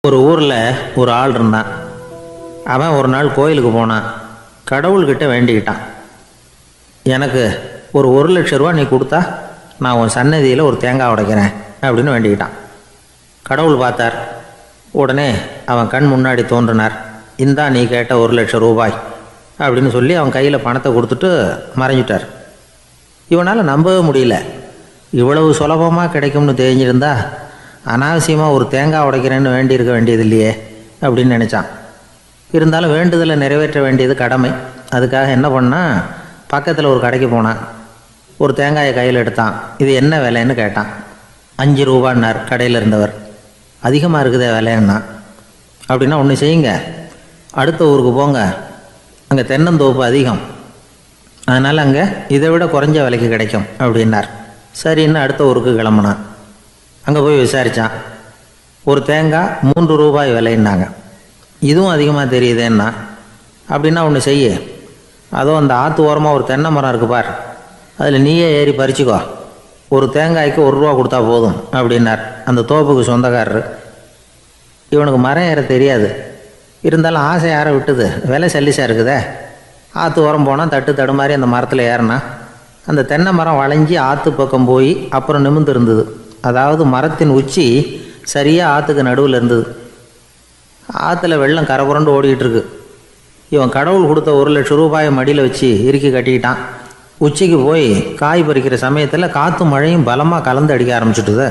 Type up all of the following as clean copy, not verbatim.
ஒரு ஊரில் ஒரு ஆள் இருந்தான். அவன் ஒரு நாள் கோயிலுக்கு போனான். கடவுள்கிட்ட வேண்டிக்கிட்டான், எனக்கு ஒரு 1,00,000 ரூபா நீ கொடுத்தா நான் உன் சன்னதியில் ஒரு தேங்காய் உடைக்கிறேன் அப்படின்னு வேண்டிக்கிட்டான். கடவுள் பார்த்தார். உடனே அவன் கண் முன்னாடி தோன்றினார். இந்தா நீ கேட்ட 1,00,000 ரூபாய் அப்படின்னு சொல்லி அவன் கையில் பணத்தை கொடுத்துட்டு மறைஞ்சிட்டார். இவனால் நம்பவே முடியல. இவ்வளவு சுலபமாக கிடைக்கும்னு தெரிஞ்சிருந்தா அனாவசியமாக ஒரு தேங்காய் உடைக்கிறேன்னு வேண்டியிருக்க வேண்டியது இல்லையே அப்படின்னு நினச்சான். இருந்தாலும் வேண்டுதலை நிறைவேற்ற வேண்டியது கடமை. அதுக்காக என்ன பண்ணால், பக்கத்தில் ஒரு கடைக்கு போனான். ஒரு தேங்காயை கையில் எடுத்தான். இது என்ன விலைன்னு கேட்டான். 5 ரூபான்னார் கடையில் இருந்தவர். அதிகமாக இருக்குதே விலைன்னா. அப்படின்னா ஒன்று செய்யுங்க, அடுத்த ஊருக்கு போங்க, அங்கே தென்னந்தோப்பு அதிகம், அதனால் அங்கே இதை விட குறைஞ்ச விலைக்கு கிடைக்கும் அப்படின்னார். சரின்னு அடுத்த ஊருக்கு கிளம்புனான். அங்கே போய் விசாரித்தான். ஒரு தேங்காய் 3 ரூபாய் விலைன்னாங்க. இதுவும் அதிகமாக தெரியுதேன்னா. அப்படின்னா ஒன்று செய்ய, அதோ அந்த ஆற்று ஓரமாக ஒரு தென்னை மரம் இருக்கு பார், அதில் நீயே ஏறி பறிச்சுக்கோ, ஒரு தேங்காய்க்கு 1 ரூபா கொடுத்தா போதும் அப்படின்னார் அந்த தோப்புக்கு சொந்தக்காரர். இவனுக்கு மரம் ஏற தெரியாது. இருந்தாலும் ஆசை யாரை விட்டுது, விலை சல்லிசாக இருக்குதே. ஆற்று ஓரம் போனால் தட்டு தடுமாறி அந்த மரத்தில் ஏறினா அந்த தென்னை மரம் வளைஞ்சி ஆற்று பக்கம் போய் அப்புறம் நிமிர்ந்து இருந்தது. அதாவது மரத்தின் உச்சி சரியாக ஆற்றுக்கு நடுவில் இருந்தது. ஆற்றுல வெள்ளம் கரை புரண்டு ஓடிக்கிட்டு இருக்கு. இவன் கடவுள் கொடுத்த 1,00,000 ரூபாயை மடியில் வச்சு இறுக்கி கட்டிக்கிட்டான். உச்சிக்கு போய் காய் பறிக்கிற சமயத்தில் காற்றும் மழையும் பலமாக கலந்து அடிக்க ஆரம்பிச்சுட்டுது.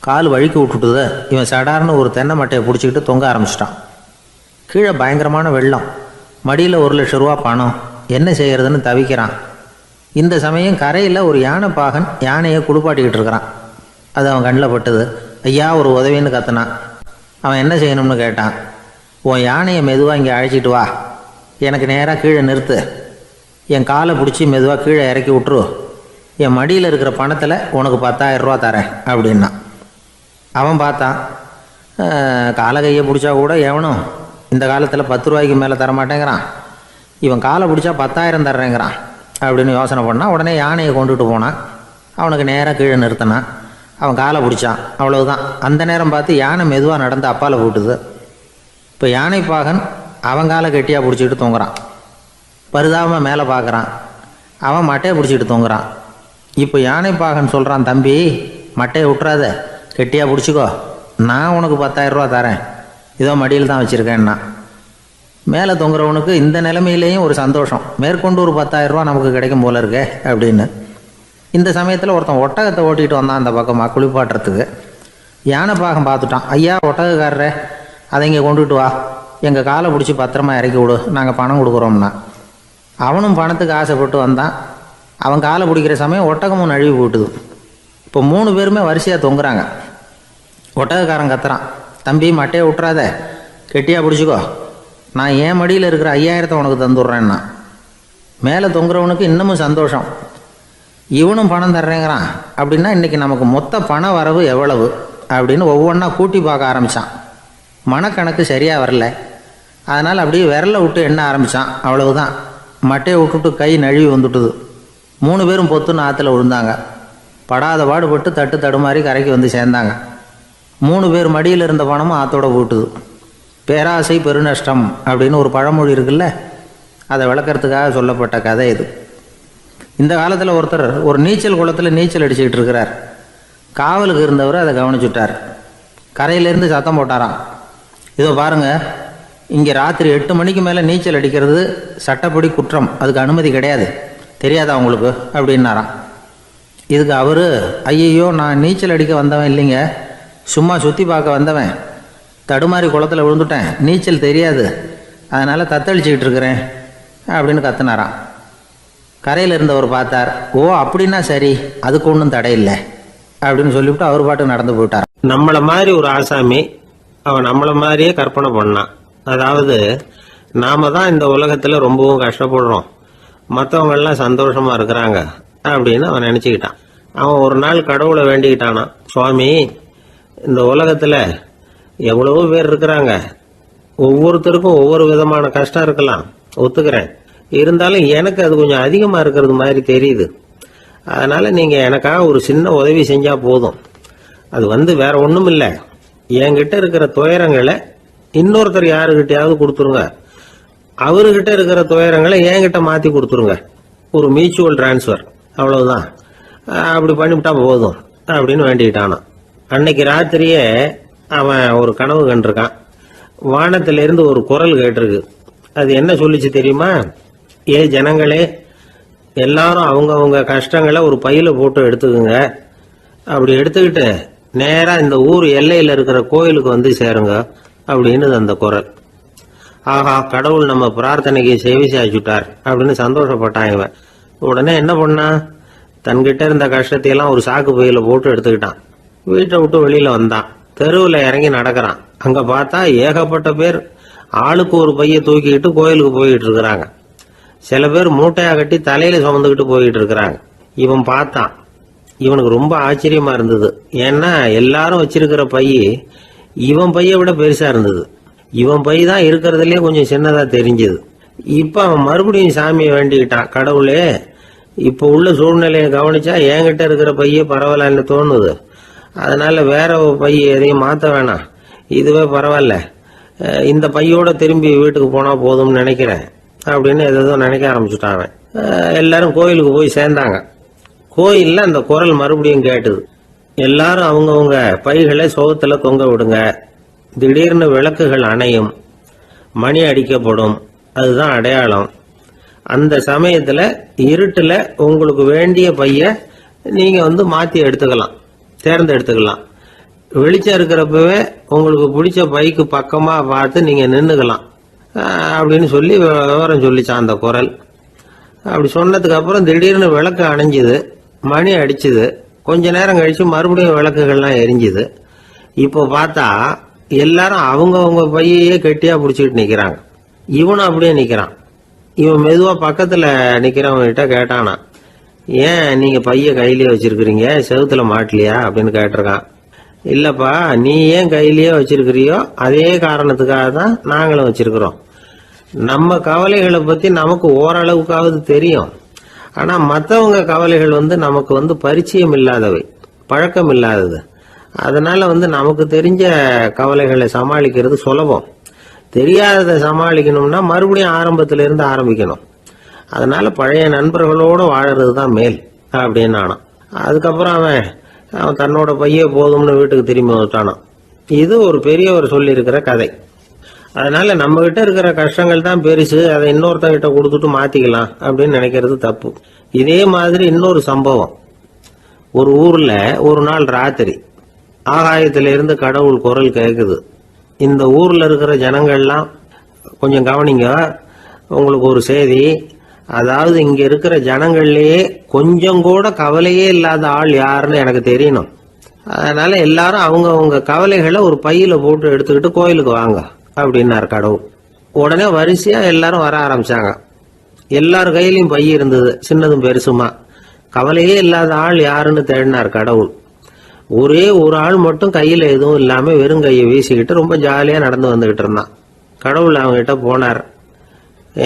கால் வழுக்கி விட்டுட்டுது. இவன் சடார்னு ஒரு தென்னை மட்டையை பிடிச்சிக்கிட்டு தொங்க ஆரம்பிச்சிட்டான். கீழே பயங்கரமான வெள்ளம். மடியில் 1,00,000 ரூபா பணம். என்ன செய்கிறதுன்னு தவிக்கிறான். இந்த சமயம் கரையில் ஒரு யானை பாகன் யானையை குளிப்பாட்டிக்கிட்டு இருக்கிறான். அது அவன் கண்ணில் பட்டது. ஐயா ஒரு உதவின்னு கத்துனான். அவன் என்ன செய்யணும்னு கேட்டான். உன் யானையை மெதுவாக இங்கே அழைச்சிட்டு வா, எனக்கு நேராக கீழே நிறுத்து, என் காலை பிடிச்சி மெதுவாக கீழே இறக்கி விட்டுரு, என் மடியில் இருக்கிற பணத்தில் உனக்கு 10,000 ரூபா தரேன் அப்படின்னா. அவன் பார்த்தான். காலை கையை பிடிச்சா கூட எவனும் இந்த காலத்தில் 10 ரூபாய்க்கு மேலே தரமாட்டேங்கிறான். இவன் காலை பிடிச்சா 10,000 தர்றேங்கிறான் அப்படின்னு யோசனை பண்ணான். உடனே யானையை கொண்டுட்டு போனான். அவனுக்கு நேராக கீழே நிறுத்தினான். அவன் காலை பிடிச்சான். அவ்வளவுதான். அந்த நேரம் பார்த்து யானை மெதுவாக நடந்து அப்பால் போட்டுது. இப்போ யானை பாகன் அவன் காலை கெட்டியாக பிடிச்சிக்கிட்டு தொங்குறான். பரிதாபமாக மேலே பார்க்குறான். அவன் மட்டையை பிடிச்சிக்கிட்டு தொங்குறான். இப்போ யானை பாகன் சொல்கிறான், தம்பி மட்டையை விட்டுறாத, கெட்டியாக பிடிச்சிக்கோ, நான் உனக்கு 10,000 ரூபா தரேன், இதோ மடியில் தான் வச்சுருக்கேன்னா. மேலே தொங்குறவனுக்கு இந்த நிலைமையிலேயும் ஒரு சந்தோஷம், மேற்கொண்டு ஒரு 10,000 ரூபா நமக்கு கிடைக்கும் போல இருக்கே அப்படின்னு. இந்த சமயத்தில் ஒருத்தன் ஒட்டகத்தை ஓட்டிகிட்டு வந்தான் அந்த பக்கமாக குளிப்பாட்டுறதுக்கு. யானை பாகம் பார்த்துட்டான். ஐயா ஒட்டகக்காரரே, அதை இங்கே கொண்டுட்டு வா, எங்கள் காலை பிடிச்சி பத்திரமா இறக்கி விடு, நாங்கள் பணம் கொடுக்குறோம்னா. அவனும் பணத்துக்கு ஆசைப்பட்டு வந்தான். அவன் காலை பிடிக்கிற சமயம் ஒட்டகமும் நழுவி போட்டுது. இப்போ 3 பேருமே வரிசையாக தொங்குறாங்க. ஒட்டகக்காரன் கத்துறான், தம்பி மட்டையை விட்டுறாத, கெட்டியாக பிடிச்சிக்கோ, நான் என் மடியில் இருக்கிற 5,000 உனக்கு தந்துடுறேன்னா. மேலே தொங்குறவனுக்கு இன்னமும் சந்தோஷம், இவனும் பணம் தர்றேங்கிறான். அப்படின்னா இன்றைக்கி நமக்கு மொத்த பண வரவு எவ்வளவு அப்படின்னு ஒவ்வொன்றா கூட்டி பார்க்க ஆரம்பித்தான். மனக்கணக்கு சரியாக வரல. அதனால் அப்படியே விரலை விட்டு எண்ண ஆரம்பித்தான். அவ்வளவுதான். மட்டையை விட்டுட்டு கை நழுவி வந்துட்டுது. 3 பேரும் பொத்துன்னு ஆற்றுல விழுந்தாங்க. படாத பாடுபட்டு தட்டு தடுமாறி கரைக்கு வந்து சேர்ந்தாங்க. 3 பேர் மடியில் இருந்த பணமும் ஆற்றோட போட்டுது. பேராசை பெருநஷ்டம் அப்படின்னு ஒரு பழமொழி இருக்குல்ல, அதை விளக்கறதுக்காக சொல்லப்பட்ட கதை இது. இந்த காலத்தில் ஒருத்தர் ஒரு நீச்சல் குளத்தில் நீச்சல் அடிச்சுக்கிட்டு இருக்கிறார். காவலுக்கு இருந்தவர் அதை கவனிச்சுட்டார். கரையிலேருந்து சத்தம் போட்டாராம், இதோ பாருங்கள், இங்கே ராத்திரி 8 மணிக்கு மேலே நீச்சல் அடிக்கிறது சட்டப்படி குற்றம், அதுக்கு அனுமதி கிடையாது, தெரியாதா உங்களுக்கு அப்படின்னாராம். இதுக்கு அவர், ஐயையோ நான் நீச்சல் அடிக்க வந்தவன் இல்லைங்க, சும்மா சுற்றி பார்க்க வந்தவன், தடுமாறி குளத்தில் விழுந்துட்டேன், நீச்சல் தெரியாது, அதனால் தத்தளிச்சுக்கிட்டு இருக்கிறேன் அப்படின்னு கத்துனாராம். கரையில் இருந்தவர் பார்த்தார். ஓ அப்படின்னா சரி, அதுக்கு ஒன்றும் தடை இல்லை அப்படின்னு சொல்லிவிட்டு அவர் பாட்டு நடந்து போயிட்டார். நம்மளை மாதிரி ஒரு ஆசாமி அவன் நம்மளை மாதிரியே கற்பனை பண்ணான். அதாவது நாம தான் இந்த உலகத்தில் ரொம்பவும் கஷ்டப்படுறோம், மற்றவங்க எல்லாம் சந்தோஷமா இருக்கிறாங்க அப்படின்னு அவன் நினச்சிக்கிட்டான். அவன் ஒரு நாள் கடவுளை வேண்டிக்கிட்டானா, சுவாமி இந்த உலகத்தில் எவ்வளவோ பேர் இருக்கிறாங்க, ஒவ்வொருத்தருக்கும் ஒவ்வொரு விதமான கஷ்டம் இருக்கலாம், ஒத்துக்கிறேன், இருந்தாலும் எனக்கு அது கொஞ்சம் அதிகமாக இருக்கிறது மாதிரி தெரியுது, அதனால் நீங்கள் எனக்காக ஒரு சின்ன உதவி செஞ்சால் போதும், அது வேற ஒன்றும் இல்லை, என்கிட்ட இருக்கிற துயரங்களை இன்னொருத்தர் யாருக்கிட்டையாவது கொடுத்துருங்க, அவர்கிட்ட இருக்கிற துயரங்களை என்கிட்ட மாத்தி கொடுத்துருங்க. ஒரு மியூச்சுவல் டிரான்ஸ்ஃபர், அவ்வளவுதான். அப்படி பண்ணிவிட்டா போதும் அப்படின்னு வேண்டிக்கிட்டானான். அன்னைக்கு ராத்திரியே அவன் ஒரு கனவு கண்டிருக்கான். வானத்திலிருந்து ஒரு குரல் கேட்டிருக்கு. அது என்ன சொல்லிச்சு தெரியுமா? ஏ ஜனங்களே, எல்லாரும் அவங்கவங்க கஷ்டங்களை ஒரு பையில போட்டு எடுத்துக்குங்க. அப்படி எடுத்துக்கிட்டு நேரா இந்த ஊர் எல்லையில இருக்கிற கோயிலுக்கு வந்து சேருங்க அப்படின்னு அந்த குரல். ஆஹா, கடவுள் நம்ம பிரார்த்தனைக்கு செவி சாய்ச்சுட்டார் அப்படின்னு சந்தோஷப்பட்டான் இவன். உடனே என்ன பண்ணா, தன்கிட்ட இருந்த கஷ்டத்தையெல்லாம் ஒரு சாக்கு பையில போட்டு எடுத்துக்கிட்டான். வீட்டை விட்டு வெளியில வந்தான். தெருவில் இறங்கி நடக்கிறான். அங்க பார்த்தா ஏகப்பட்ட பேர் ஆளுக்கு ஒரு பைய தூக்கிக்கிட்டு கோயிலுக்கு போயிட்டு இருக்கிறாங்க. சில பேர் மூட்டையா கட்டி தலையில சுமந்துக்கிட்டு போயிட்டு இருக்கிறாங்க. இவன் பார்த்தான். இவனுக்கு ரொம்ப ஆச்சரியமா இருந்தது. ஏன்னா எல்லாரும் வச்சிருக்கிற பை இவன் பைய விட பெருசா இருந்தது. இவன் பை தான் இருக்கிறதுலே கொஞ்சம் சின்னதா தெரிஞ்சது. இப்ப அவன் மறுபடியும் சாமியை வேண்டிக்கிட்டான். கடவுளே, இப்ப உள்ள சூழ்நிலையை கவனிச்சா என்கிட்ட இருக்கிற பைய பரவாயில்லன்னு தோணுது. அதனால வேற பை எதையும் மாத்த வேணாம், இதுவே பரவாயில்ல, இந்த பையோட திரும்பி வீட்டுக்கு போனா போதும்னு நினைக்கிறேன் அப்படின்னு ஏதோ நினைக்க ஆரம்பிச்சுட்டான் அவன். எல்லாரும் கோயிலுக்கு போய் சேர்ந்தாங்க. கோயில்ல அந்த குரல் மறுபடியும் கேட்டுது. எல்லாரும் அவங்கவுங்க பைகளை சோகத்துல தொங்க விடுங்க. திடீர்னு விளக்குகள் அணையும், மணி அடிக்கப்படும், அதுதான் அடையாளம். அந்த சமயத்துல இருட்டுல உங்களுக்கு வேண்டிய பைய நீங்க மாத்தி எடுத்துக்கலாம், தேர்ந்தெடுத்துக்கலாம். வெளிச்சம் இருக்கிறப்பவே உங்களுக்கு பிடிச்ச பைக்கு பக்கமா பார்த்து நீங்க நின்னுக்கலாம் அப்படின்னு சொல்லி விவரம் சொல்லிச்சான் அந்த குரல். அப்படி சொன்னதுக்கு அப்புறம் திடீர்னு விளக்கு அணைஞ்சுது, மணி அடிச்சுது. கொஞ்ச நேரம் கழிச்சு மறுபடியும் விளக்குகள்லாம் எரிஞ்சுது. இப்போ பார்த்தா எல்லாரும் அவங்கவுங்க பையையே கெட்டியா பிடிச்சிட்டு நிக்கிறாங்க. இவனும் அப்படியே நிக்கிறான். இவன் மெதுவா பக்கத்துல நிக்கிறவன்கிட்ட கேட்டானா, ஏன் நீங்க பைய கையிலேயே வச்சிருக்கிறீங்க, செவுத்துல மாட்டலையா அப்படின்னு கேட்டிருக்கான். இல்லப்பா, நீ ஏன் கையிலேயே வச்சிருக்கிறியோ அதே காரணத்துக்காக தான் நாங்களும் வச்சிருக்கிறோம். நம்ம கவலைகளை பத்தி நமக்கு ஓரளவுக்காவது தெரியும். ஆனா மற்றவங்க கவலைகள் நமக்கு பரிச்சயம் இல்லாதவை, பழக்கம் இல்லாதது. அதனால நமக்கு தெரிஞ்ச கவலைகளை சமாளிக்கிறது சுலபம். தெரியாததை சமாளிக்கணும்னா மறுபடியும் ஆரம்பத்தில இருந்து ஆரம்பிக்கணும். அதனால பழைய நண்பர்களோட வாழறது தான் மேல் அப்படின்னு ஆனான். அதுக்கப்புறம் அவன் தன்னோட பைய போதும்னு வீட்டுக்கு திரும்பி வந்துட்டானான். இது ஒரு பெரியவர் சொல்லி இருக்கிற கதை. அதனால நம்ம கிட்ட இருக்கிற கஷ்டங்கள் தான் பெருசு, அதை இன்னொருத்தங்கிட்ட கொடுத்துட்டு மாத்திக்கலாம் அப்படின்னு நினைக்கிறது தப்பு. இதே மாதிரி இன்னொரு சம்பவம். ஒரு ஊர்ல ஒரு நாள் ராத்திரி ஆகாயத்திலிருந்து கடவுள் குரல் கேட்குது. இந்த ஊர்ல இருக்கிற ஜனங்கள்லாம் கொஞ்சம் கவனிங்க, உங்களுக்கு ஒரு செய்தி. அதாவது இங்க இருக்கிற ஜனங்கள்லயே கொஞ்சம் கூட கவலையே இல்லாத ஆள் யாருன்னு எனக்கு தெரியணும். அதனால எல்லாரும் அவங்க கவலைகளை ஒரு பையில போட்டு எடுத்துக்கிட்டு கோயிலுக்கு வாங்க அப்படின்னாரு கடவுள். உடனே வரிசையா எல்லாரும் வர ஆரம்பிச்சாங்க. எல்லார் கையிலையும் பை இருந்தது, சின்னதும் பெருசுமா. கவலையே இல்லாத ஆள் யாருன்னு தேடினார் கடவுள். ஒரே ஒரு ஆள் மட்டும் கையில எதுவும் இல்லாம வெறும் கையை வீசிக்கிட்டு ரொம்ப ஜாலியா நடந்து வந்துகிட்டு இருந்தான். கடவுள் அவங்ககிட்ட போனார்.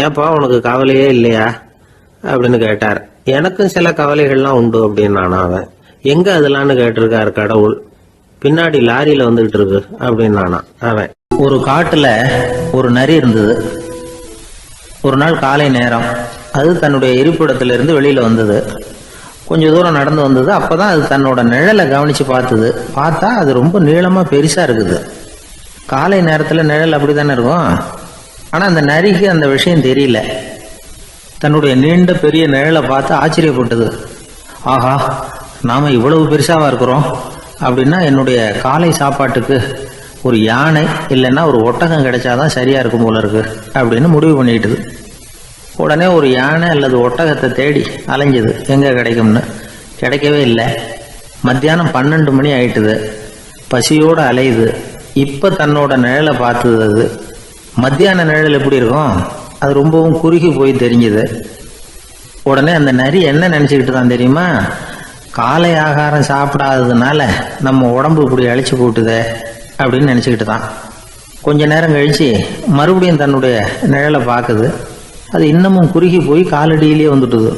ஏப்பா, உனக்கு கவலையே இல்லையா அப்படின்னு கேட்டார். எனக்கும் சில கவலைகள்லாம் உண்டு அப்படின்னு அவன். எங்க அதெல்லாம்னு கேட்டிருக்காரு கடவுள். பின்னாடி லாரியில வந்துகிட்டு இருக்கு அப்படின்னு அவன். ஒரு காட்டுல ஒரு நரி இருந்தது. ஒரு நாள் காலை நேரம் அது தன்னுடைய இருப்பிடத்திலிருந்து வெளியில வந்தது. கொஞ்ச தூரம் நடந்து வந்தது. அப்பதான் அது தன்னோட நிழலை கவனிச்சு பார்த்தது. பார்த்தா அது ரொம்ப நீளமா பெருசா இருக்குது. காலை நேரத்துல நிழல் அப்படித்தானே இருக்கும். ஆனா அந்த நரிக்கு அந்த விஷயம் தெரியல. தன்னுடைய நீண்ட பெரிய நிழலை பார்த்து ஆச்சரியப்பட்டது. ஆஹா, நாம இவ்வளவு பெருசாவா இருக்கிறோம் அப்படின்னா என்னுடைய காலை சாப்பாட்டுக்கு ஒரு யானை இல்லைன்னா ஒரு ஒட்டகம் கிடைச்சாதான் சரியா இருக்கும் போல இருக்கு அப்படின்னு முடிவு பண்ணிக்கிட்டது. உடனே ஒரு யானை அல்லது ஒட்டகத்தை தேடி அலைஞ்சது, எங்க கிடைக்கும்னு. கிடைக்கவே இல்லை. மத்தியானம் 12 மணி ஆயிட்டுது. பசியோடு அலையுது. இப்ப தன்னோட நிழலை பார்த்தது. அது மத்தியான நிழல் எப்படி இருக்கும், அது ரொம்பவும் குறுகி போய் தெரிஞ்சது. உடனே அந்த நரி என்ன நினைச்சுக்கிட்டு தான் தெரியுமா, காலை ஆகாரம் சாப்பிடாததுனால நம்ம உடம்பு இப்படி அழிச்சு போட்டுதே அப்படின்னு நினைச்சுக்கிட்டு தான். கொஞ்ச நேரம் கழிச்சு மறுபடியும் தன்னுடைய நிழலை பார்க்குது. அது இன்னமும் குறுகி போய் காலடியிலேயே வந்துட்டுது.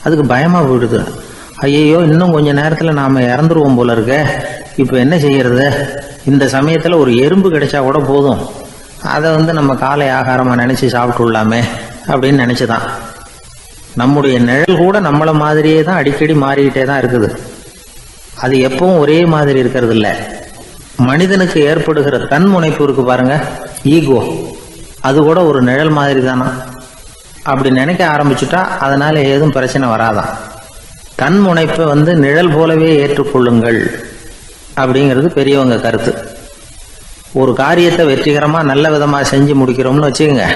அதுக்கு பயமா போயிடுது. ஐயோ, இன்னும் கொஞ்ச நேரத்துல நாம இறந்துருவோம் போல இருக்க, இப்ப என்ன செய்யறது இந்த சமயத்தில் ஒரு எறும்பு கிடைச்சா கூட போதும், அதை நம்ம காலை ஆகாரமாக நினச்சி சாப்பிட்டுள்ளாமே அப்படின்னு நினச்சிதான். நம்முடைய நிழல் கூட நம்மளை மாதிரியே தான் அடிக்கடி மாறிக்கிட்டே தான் இருக்குது. அது எப்பவும் ஒரே மாதிரி இருக்கிறது இல்லை. மனிதனுக்கு ஏற்படுகிற தன்முனைப்பு இருக்கு பாருங்க, ஈகோ, அது கூட ஒரு நிழல் மாதிரி தானா. அப்படி நினைக்க ஆரம்பிச்சுட்டா அதனால ஏதும் பிரச்சனை வராதான். தன்முனைப்பை நிழல் போலவே ஏற்றுக்கொள்ளுங்கள் அப்படிங்கிறது பெரியவங்க கருத்து. ஒரு காரியத்தை வெற்றிகரமாக நல்ல விதமாக செஞ்சு முடிக்கிறோம்னு வச்சுக்கோங்க,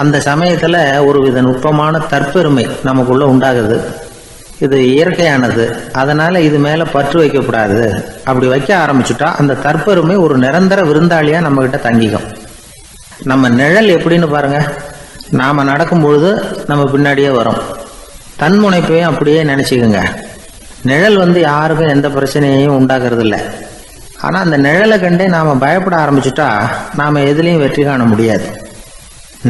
அந்த சமயத்தில் ஒரு வித நுட்பமான தற்பெருமை நமக்குள்ள உண்டாகுது. இது இயற்கையானது, அதனால இது மேலே பற்று வைக்கக்கூடாது. அப்படி வைக்க ஆரம்பிச்சுட்டா அந்த தற்பெருமை ஒரு நிரந்தர விருந்தாளியாக நம்மகிட்ட தங்கிக்கும். நம்ம நிழல் எப்படின்னு பாருங்க, நாம நடக்கும் பொழுது நம்ம பின்னாடியே வரும். தன்முனைப்பையும் அப்படியே நினைச்சுக்குங்க. நிழல் யாருக்கும் எந்த பிரச்சனையையும் உண்டாக்குறது இல்லை. ஆனால் அந்த நிழலை கண்டே நாம் பயப்பட ஆரம்பிச்சுட்டா நாம் எதுலேயும் வெற்றி காண முடியாது.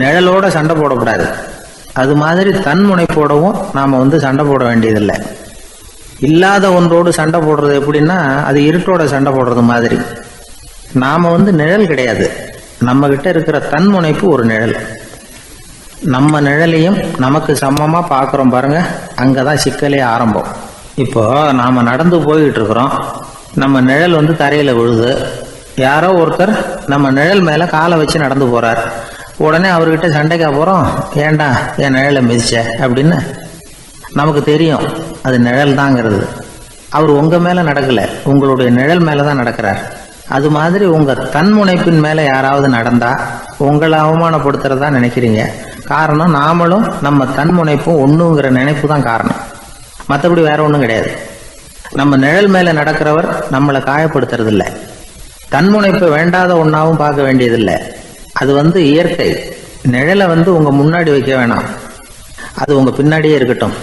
நிழலோட சண்டை போடக்கூடாது. அது மாதிரி தன்முனைப்போடவும் நாம் சண்டை போட வேண்டியதில்லை. இல்லாத ஒன்றோடு சண்டை போடுறது எப்படின்னா, அது இருட்டோட சண்டை போடுறது மாதிரி. நாம் நிழல் கிடையாது, நம்ம கிட்ட இருக்கிற தன்முனைப்பு ஒரு நிழல். நம்ம நிழலையும் நமக்கு சமமாக பார்க்குறோம் பாருங்க, அங்கே தான் சிக்கலே ஆரம்பம். இப்போ நாம் நடந்து போய்கிட்டு இருக்கிறோம், நம்ம நிழல் தரையில் விழுது. யாரோ ஒருத்தர் நம்ம நிழல் மேலே காலை வச்சு நடந்து போகிறார். உடனே அவர்கிட்ட சண்டைக்கா போகிறோம், ஏண்டா என் நிழலை மிதிச்ச அப்படின்னு. நமக்கு தெரியும் அது நிழல் தாங்கிறது. அவர் உங்கள் மேலே நடக்கலை, உங்களுடைய நிழல் மேலே தான் நடக்கிறார். அது மாதிரி உங்கள் தன்முனைப்பின் மேலே யாராவது நடந்தா உங்களை அவமானப்படுத்துறதா நினைக்கிறீங்க. காரணம், நாமளும் நம்ம தன்முனைப்பும் ஒன்றுங்கிற நினைப்பு தான் காரணம், மற்றபடி வேற ஒன்றும் கிடையாது. நம்ம நிழல் மேலே நடக்கிறவர் நம்மளை காயப்படுத்துறதில்லை. தன்முனைப்பை வேண்டாத ஒன்றாவும் பார்க்க வேண்டியதில்லை. அது இயற்கை. நிழலை உங்கள் முன்னாடி வைக்க வேணாம், அது உங்கள் பின்னாடியே இருக்கட்டும்.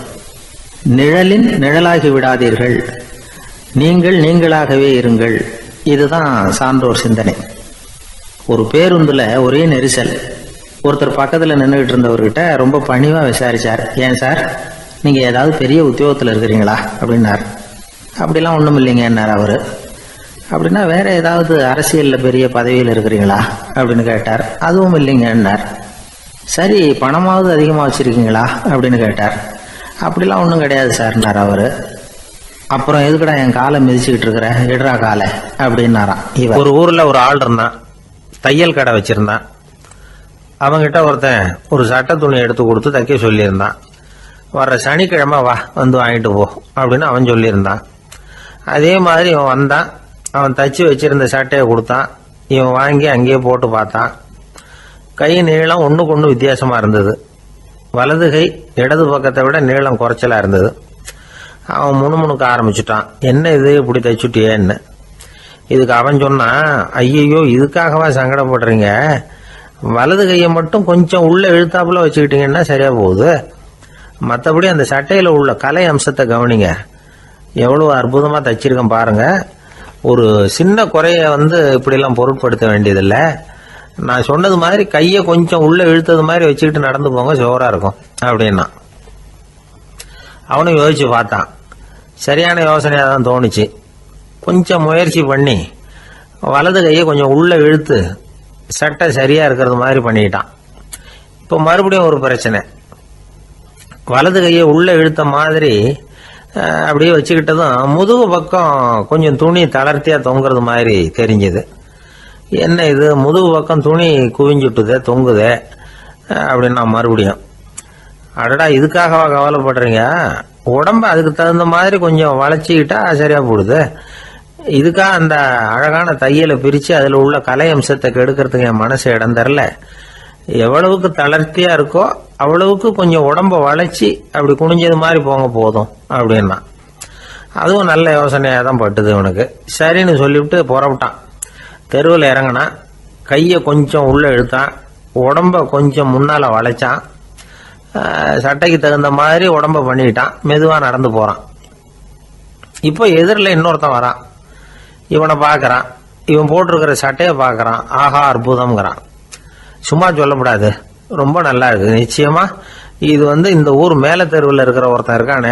நிழலின் நிழலாகி விடாதீர்கள், நீங்கள் நீங்களாகவே இருங்கள். இதுதான் சான்றோர் சிந்தனை. ஒரு பேருந்துல ஒரே நெரிசல். ஒருத்தர் பக்கத்தில் நின்றுகிட்டு இருந்தவர்கிட்ட ரொம்ப பணிவாக விசாரிச்சார், ஏன் சார் நீங்கள் ஏதாவது பெரிய உத்தியோகத்தில் இருக்கிறீங்களா அப்படின்னார். அப்படிலாம் ஒன்றும் இல்லைங்கன்னார் அவர். அப்படின்னா வேற ஏதாவது அரசியலில் பெரிய பதவியில் இருக்கிறீங்களா அப்படின்னு கேட்டார். அதுவும் இல்லைங்கன்னார். சரி, பணமாவது அதிகமாக வச்சுருக்கீங்களா அப்படின்னு கேட்டார். அப்படிலாம் ஒன்றும் கிடையாது சார்னார் அவர். அப்புறம் எதுக்குடா என் காலை மிதிச்சுக்கிட்டு இருக்கிற, இடரா காலை அப்படின்னாராம். இவர் ஒரு ஊரில் ஒரு ஆள் இருந்தான், தையல் கடை வச்சுருந்தான். அவங்கிட்ட ஒருத்தன் ஒரு சட்டை துணி எடுத்து கொடுத்து தைக்க சொல்லியிருந்தான். வர்ற சனிக்கிழமை வா வாங்கிட்டு போ அப்படின்னு அவன் சொல்லியிருந்தான். அதே மாதிரி இவன் வந்தான். அவன் தச்சு வச்சிருந்த சட்டையை கொடுத்தான். இவன் வாங்கி அங்கேயே போட்டு பார்த்தான். கை நீளம் ஒன்றுக்கு ஒன்று வித்தியாசமாக இருந்தது. வலது கை இடது பக்கத்தை விட நீளம் குறைச்சலாக இருந்தது. அவன் முணுமுணுக்க ஆரம்பிச்சுட்டான், என்ன இது இப்படி தைச்சுட்டியேன்னு. இதுக்கு அவன் சொன்னான், ஐயையோ இதுக்காகவா சங்கடப்படுறீங்க, வலது கையை மட்டும் கொஞ்சம் உள்ள இழுத்தாப்புல வச்சுக்கிட்டீங்கன்னா சரியா போகுது. மற்றபடி அந்த சட்டையில் உள்ள கலை அம்சத்தை கவனிங்க, எவ்வளோ அற்புதமாக தைச்சிருக்கேன் பாருங்க. ஒரு சின்ன குறைய இப்படிலாம் பொருட்படுத்த வேண்டியதில்லை. நான் சொன்னது மாதிரி கையை கொஞ்சம் உள்ள இழுத்தது மாதிரி வச்சுக்கிட்டு நடந்து போங்க, ஜோரா இருக்கும் அப்படின்னா. அவனும் யோசிச்சு பார்த்தான். சரியான யோசனையாக தான் தோணுச்சு. கொஞ்சம் முயற்சி பண்ணி வலது கையை கொஞ்சம் உள்ள இழுத்து சட்டை சரியா இருக்கிறது மாதிரி பண்ணிக்கிட்டான். இப்போ மறுபடியும் ஒரு பிரச்சனை. வலது கையை உள்ள இழுத்த மாதிரி அப்படியே வச்சுக்கிட்டதும் முதுகு பக்கம் கொஞ்சம் துணி தளர்த்தியா தொங்குறது மாதிரி தெரிஞ்சது. என்ன இது, முதுகு பக்கம் துணி குவிஞ்சுட்டுதே, தொங்குதே அப்படின்னா மறுபடியும், அடடா இதுக்காகவா கவலைப்படுறீங்க, உடம்ப அதுக்கு தகுந்த மாதிரி கொஞ்சம் வளைச்சிக்கிட்டா சரியா போடுது. இதுக்காக அந்த அழகான தையலை பிரித்து அதில் உள்ள கலை அம்சத்தை கெடுக்கிறதுக்கு என் மனசு இடம் தரல. எவ்வளவுக்கு தளர்த்தியா இருக்கோ அவ்வளவுக்கு கொஞ்சம் உடம்ப வளைச்சி அப்படி குனிஞ்சது மாதிரி போங்க போதும் அப்படின்னா. அதுவும் நல்ல யோசனையாக தான் பட்டுது இவனுக்கு. சரின்னு சொல்லிவிட்டு புறப்பட்டான். தெருவில் இறங்கினான். கையை கொஞ்சம் உள்ளே இழுத்தான், உடம்ப கொஞ்சம் முன்னால் வளைச்சான், சட்டைக்கு தகுந்த மாதிரி உடம்ப பண்ணிக்கிட்டான். மெதுவாக நடந்து போகிறான். இப்போ எதிரில் இன்னொருத்தன் வரான். இவனை பார்க்குறான். இவன் போட்டிருக்கிற சட்டையை பார்க்குறான். ஆஹா அற்புதம்ங்கிறான். சும்மா சொல்லக்கூடாது, ரொம்ப நல்லா இருக்குது நிச்சயமா. இது இந்த ஊர் மேலே தெருவில் இருக்கிற ஒருத்தன் இருக்கானே,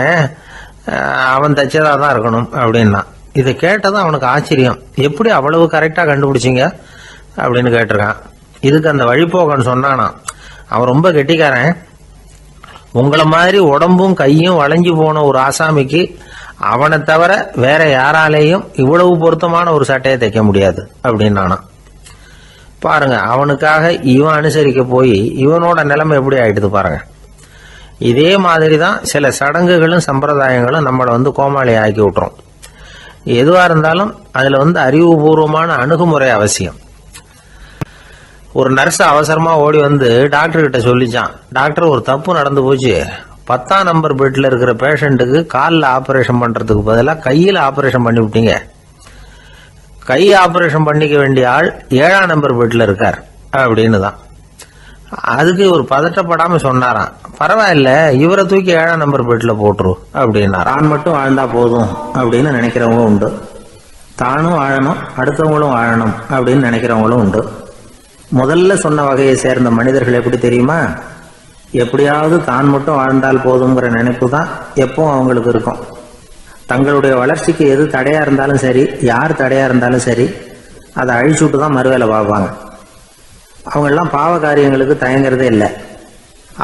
அவன் தைச்சதாக தான் இருக்கணும் அப்படின்னா. இதை கேட்டதும் அவனுக்கு ஆச்சரியம். எப்படி அவ்வளவு கரெக்டாக கண்டுபிடிச்சிங்க அப்படின்னு கேட்டிருக்கான். இதுக்கு அந்த வழிபோக்கன்னு சொன்னானா, அவன் ரொம்ப கெட்டிக்காரன். உங்களை மாதிரி உடம்பும் கையும் வளைஞ்சு போன ஒரு ஆசாமிக்கு அவனை தவிர வேற யாராலேயும் இவ்வளவு பொருத்தமான ஒரு சட்டையை தைக்க முடியாது அப்படின்னானா. பாருங்க, அவனுக்காக இவன் அனுசரிக்க போய் இவனோட நிலைமை எப்படி ஆயிடுது பாருங்க. இதே மாதிரி தான் சில சடங்குகளும் சம்பிரதாயங்களும் நம்மளை கோமாளி ஆக்கி விட்டுரும். எதுவாக இருந்தாலும் அதில் அறிவுபூர்வமான அணுகுமுறை அவசியம். ஒரு நர்ஸ் அவசரமாக ஓடி டாக்டர் கிட்ட சொல்லிச்சான், டாக்டர் ஒரு தப்பு நடந்து போச்சு, 10ஆம் நம்பர் பெட்டில் இருக்கிற பேஷண்ட்டுக்கு காலில் ஆப்ரேஷன் பண்ணுறதுக்கு பதிலாக கையில் ஆப்ரேஷன் பண்ணி விட்டீங்க. கை ஆப்ரேஷன் பண்ணிக்க வேண்டிய ஆள் 7ஆம் நம்பர் பெட்டில் இருக்கார் அப்படின்னு தான். அதுக்கு ஒரு பதட்டப்படாமல் சொன்னாராம், பரவாயில்ல, இவரை தூக்கி 7ஆம் நம்பர் பெட்டில் போட்டுரு அப்படின்னார். தான் மட்டும் வாழ்ந்தா போதும் அப்படின்னு நினைக்கிறவங்களும் உண்டு. தானும் வாழணும், அடுத்தவங்களும் வாழணும் அப்படின்னு நினைக்கிறவங்களும் உண்டு. முதல்ல சொன்ன வகையை சேர்ந்த மனிதர்கள் எப்படி தெரியுமா? எப்படியாவது தான் மட்டும் வாழ்ந்தால் போதுங்கிற நினைப்பு தான் எப்பவும் அவங்களுக்கு இருக்கும். தங்களுடைய வளர்ச்சிக்கு எது தடையா இருந்தாலும் சரி, யார் தடையா இருந்தாலும் சரி, அதை அழிச்சுட்டு தான் மறுவேலை பார்ப்பாங்க. அவங்கெல்லாம் பாவ காரியங்களுக்கு தயங்குறதே இல்லை.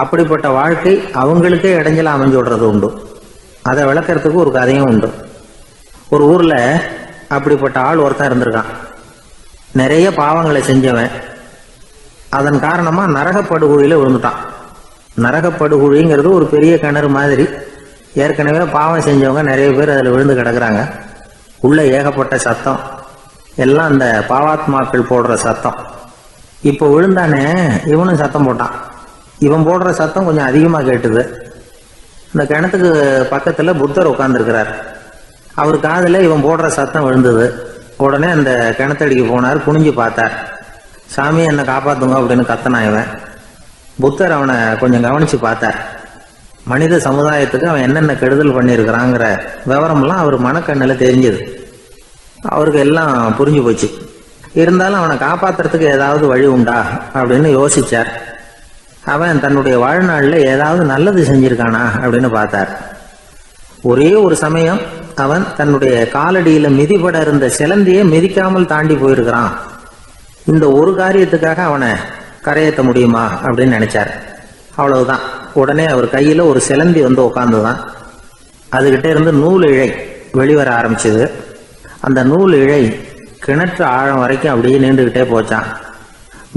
அப்படிப்பட்ட வாழ்க்கை அவங்களுக்கே இடைஞ்சல அமைஞ்சு விடுறது உண்டு. அதை விளக்கறதுக்கு ஒரு கதையும் உண்டு. ஒரு ஊர்ல அப்படிப்பட்ட ஆள் ஒருத்தன் இருந்திருக்கான். நிறைய பாவங்களை செஞ்சவன். அதன் காரணமா நரகப்படுகொழியில விழுந்துட்டான். நரகப்படுகொழிங்கிறது ஒரு பெரிய கிணறு மாதிரி. ஏற்கனவே பாவம் செஞ்சவங்க நிறைய பேர் அதில் விழுந்து கிடக்குறாங்க. உள்ள ஏகப்பட்ட சத்தம், எல்லாம் அந்த பாவாத்மாக்கள் போடுற சத்தம். இப்போ விழுந்தானே, இவனும் சத்தம் போட்டான். இவன் போடுற சத்தம் கொஞ்சம் அதிகமாக கேட்டுது. இந்த கிணத்துக்கு பக்கத்தில் புத்தர் உட்கார்ந்துருக்கிறார். அவர் காதில் இவன் போடுற சத்தம் விழுந்தது. உடனே அந்த கிணத்தடிக்கு போனார். குனிஞ்சு பார்த்தார். சாமி, என்னை காப்பாத்துங்க அப்படின்னு கத்தனா இவன். புத்தர் அவனை கொஞ்சம் கவனிச்சு பார்த்தார். மனித சமுதாயத்துக்கு அவன் என்னென்ன கெடுதல் பண்ணியிருக்கிறாங்கிற விவரம்லாம் அவர் மனக்கண்ணில் தெரிஞ்சது. அவருக்கு எல்லாம் புரிஞ்சு போச்சு. இருந்தாலும் அவனை காப்பாத்துறதுக்கு ஏதாவது வழி உண்டா அப்படின்னு யோசிச்சார். அவன் தன்னுடைய வாழ்நாளில் ஏதாவது நல்லது செஞ்சிருக்கானா அப்படின்னு பார்த்தார். ஒரே ஒரு சமயம் அவன் தன்னுடைய காலடியில மிதிபட இருந்த சிலந்தியை மிதிக்காமல் தாண்டி போயிருக்கிறான். இந்த ஒரு காரியத்துக்காக அவனை கரையேற்ற முடியுமா அப்படின்னு நினைச்சார். அவ்வளவுதான். உடனே அவர் கையில ஒரு சிலந்தி உட்கார்ந்துதான். அதுகிட்ட இருந்து நூல் இழை வெளிவர ஆரம்பிச்சது. அந்த நூல் இழை கிணற்று ஆழம் வரைக்கும் அப்படியே நீண்டுகிட்டே போச்சான்.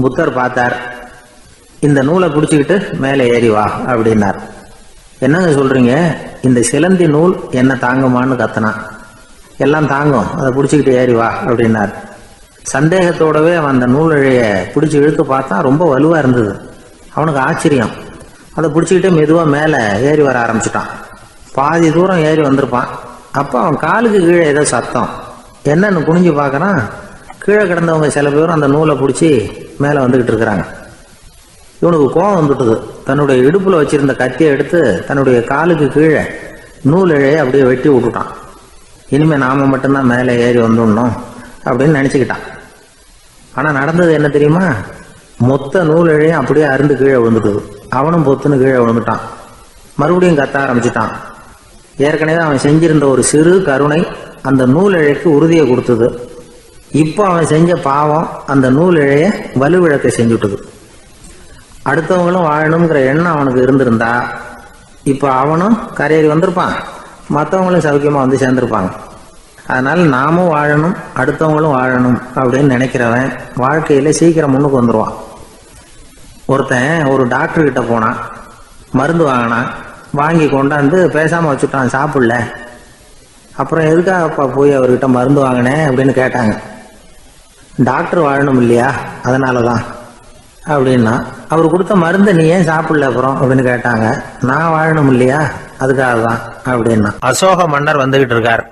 புத்தர் பார்த்தார். இந்த நூலை பிடிச்சிக்கிட்டு மேலே ஏறி வா அப்படின்னார். என்னங்க சொல்றீங்க, இந்த சிலந்தி நூல் என்ன தாங்குமான்னு கத்தனான். எல்லாம் தாங்கும், அதை பிடிச்சிக்கிட்டு ஏறி வா அப்படின்னார். சந்தேகத்தோடவே அவன் அந்த நூல் இழைய பிடிச்சி இழுத்து பார்த்தா ரொம்ப வலுவா இருந்தது. அவனுக்கு ஆச்சரியம். அதை பிடிச்சிக்கிட்டே மெதுவா மேலே ஏறி வர ஆரம்பிச்சுட்டான். பாதி தூரம் ஏறி வந்திருப்பான். அப்போ அவன் காலுக்கு கீழே ஏதோ சத்தம். என்னன்னு குனிஞ்சு பார்க்கறான். கீழே கிடந்தவங்க சில பேரும் அந்த நூலை பிடிச்சி மேலே வந்துகிட்டு இருக்கிறாங்க. இவனுக்கு கோபம் வந்துட்டுது. தன்னுடைய இடுப்புல வச்சிருந்த கத்தியை எடுத்து தன்னுடைய காலுக்கு கீழே நூல் இழையை அப்படியே வெட்டி விட்டுட்டான். இனிமே நாம மட்டும்தான் மேலே ஏறி வந்துடணும் அப்படின்னு நினைச்சுக்கிட்டான். ஆனா நடந்தது என்ன தெரியுமா? மொத்த நூல் இழையும் அப்படியே அருந்து கீழே விழுந்துட்டுது. அவனும் பொத்துன்னு கீழே விழுந்துட்டான். மறுபடியும் கத்த ஆரம்பிச்சுட்டான். ஏற்கனவே அவன் செஞ்சிருந்த ஒரு சிறு கருணை அந்த நூல் இழைக்கு உறுதியை கொடுத்தது. இப்போ அவன் செஞ்ச பாவம் அந்த நூல் இழைய வலுவிழக்க செஞ்சுட்டுது. அடுத்தவங்களும் வாழணுங்கிற எண்ணம் அவனுக்கு இருந்திருந்தா இப்போ அவனும் கரையேறி வந்திருப்பான், மற்றவங்களும் சௌக்கியமா வந்து சேர்ந்திருப்பாங்க. அதனால நாமும் வாழணும், அடுத்தவங்களும் வாழணும் அப்படின்னு நினைக்கிறவன் வாழ்க்கையில சீக்கிரம் முன்னுக்கு வந்துடுவான். ஒருத்தன் ஒரு டாக்டர் கிட்ட போனான். மருந்து வாங்கினான். வாங்கி கொண்டாந்து பேசாம வச்சுட்டான், சாப்பிடல. அப்புறம் எதுக்காகப்பா போய் அவர்கிட்ட மருந்து வாங்கினேன் அப்படின்னு கேட்டாங்க. டாக்டர் வாழணும் இல்லையா, அதனாலதான் அப்படின்னா. அவர் கொடுத்த மருந்தை நீ ஏன் சாப்பிடல அப்புறம் அப்படின்னு கேட்டாங்க. நான் வாழணும் இல்லையா, அதுக்காக தான் அப்படின்னா. அசோக மன்னர் வந்துகிட்டு இருக்கார்.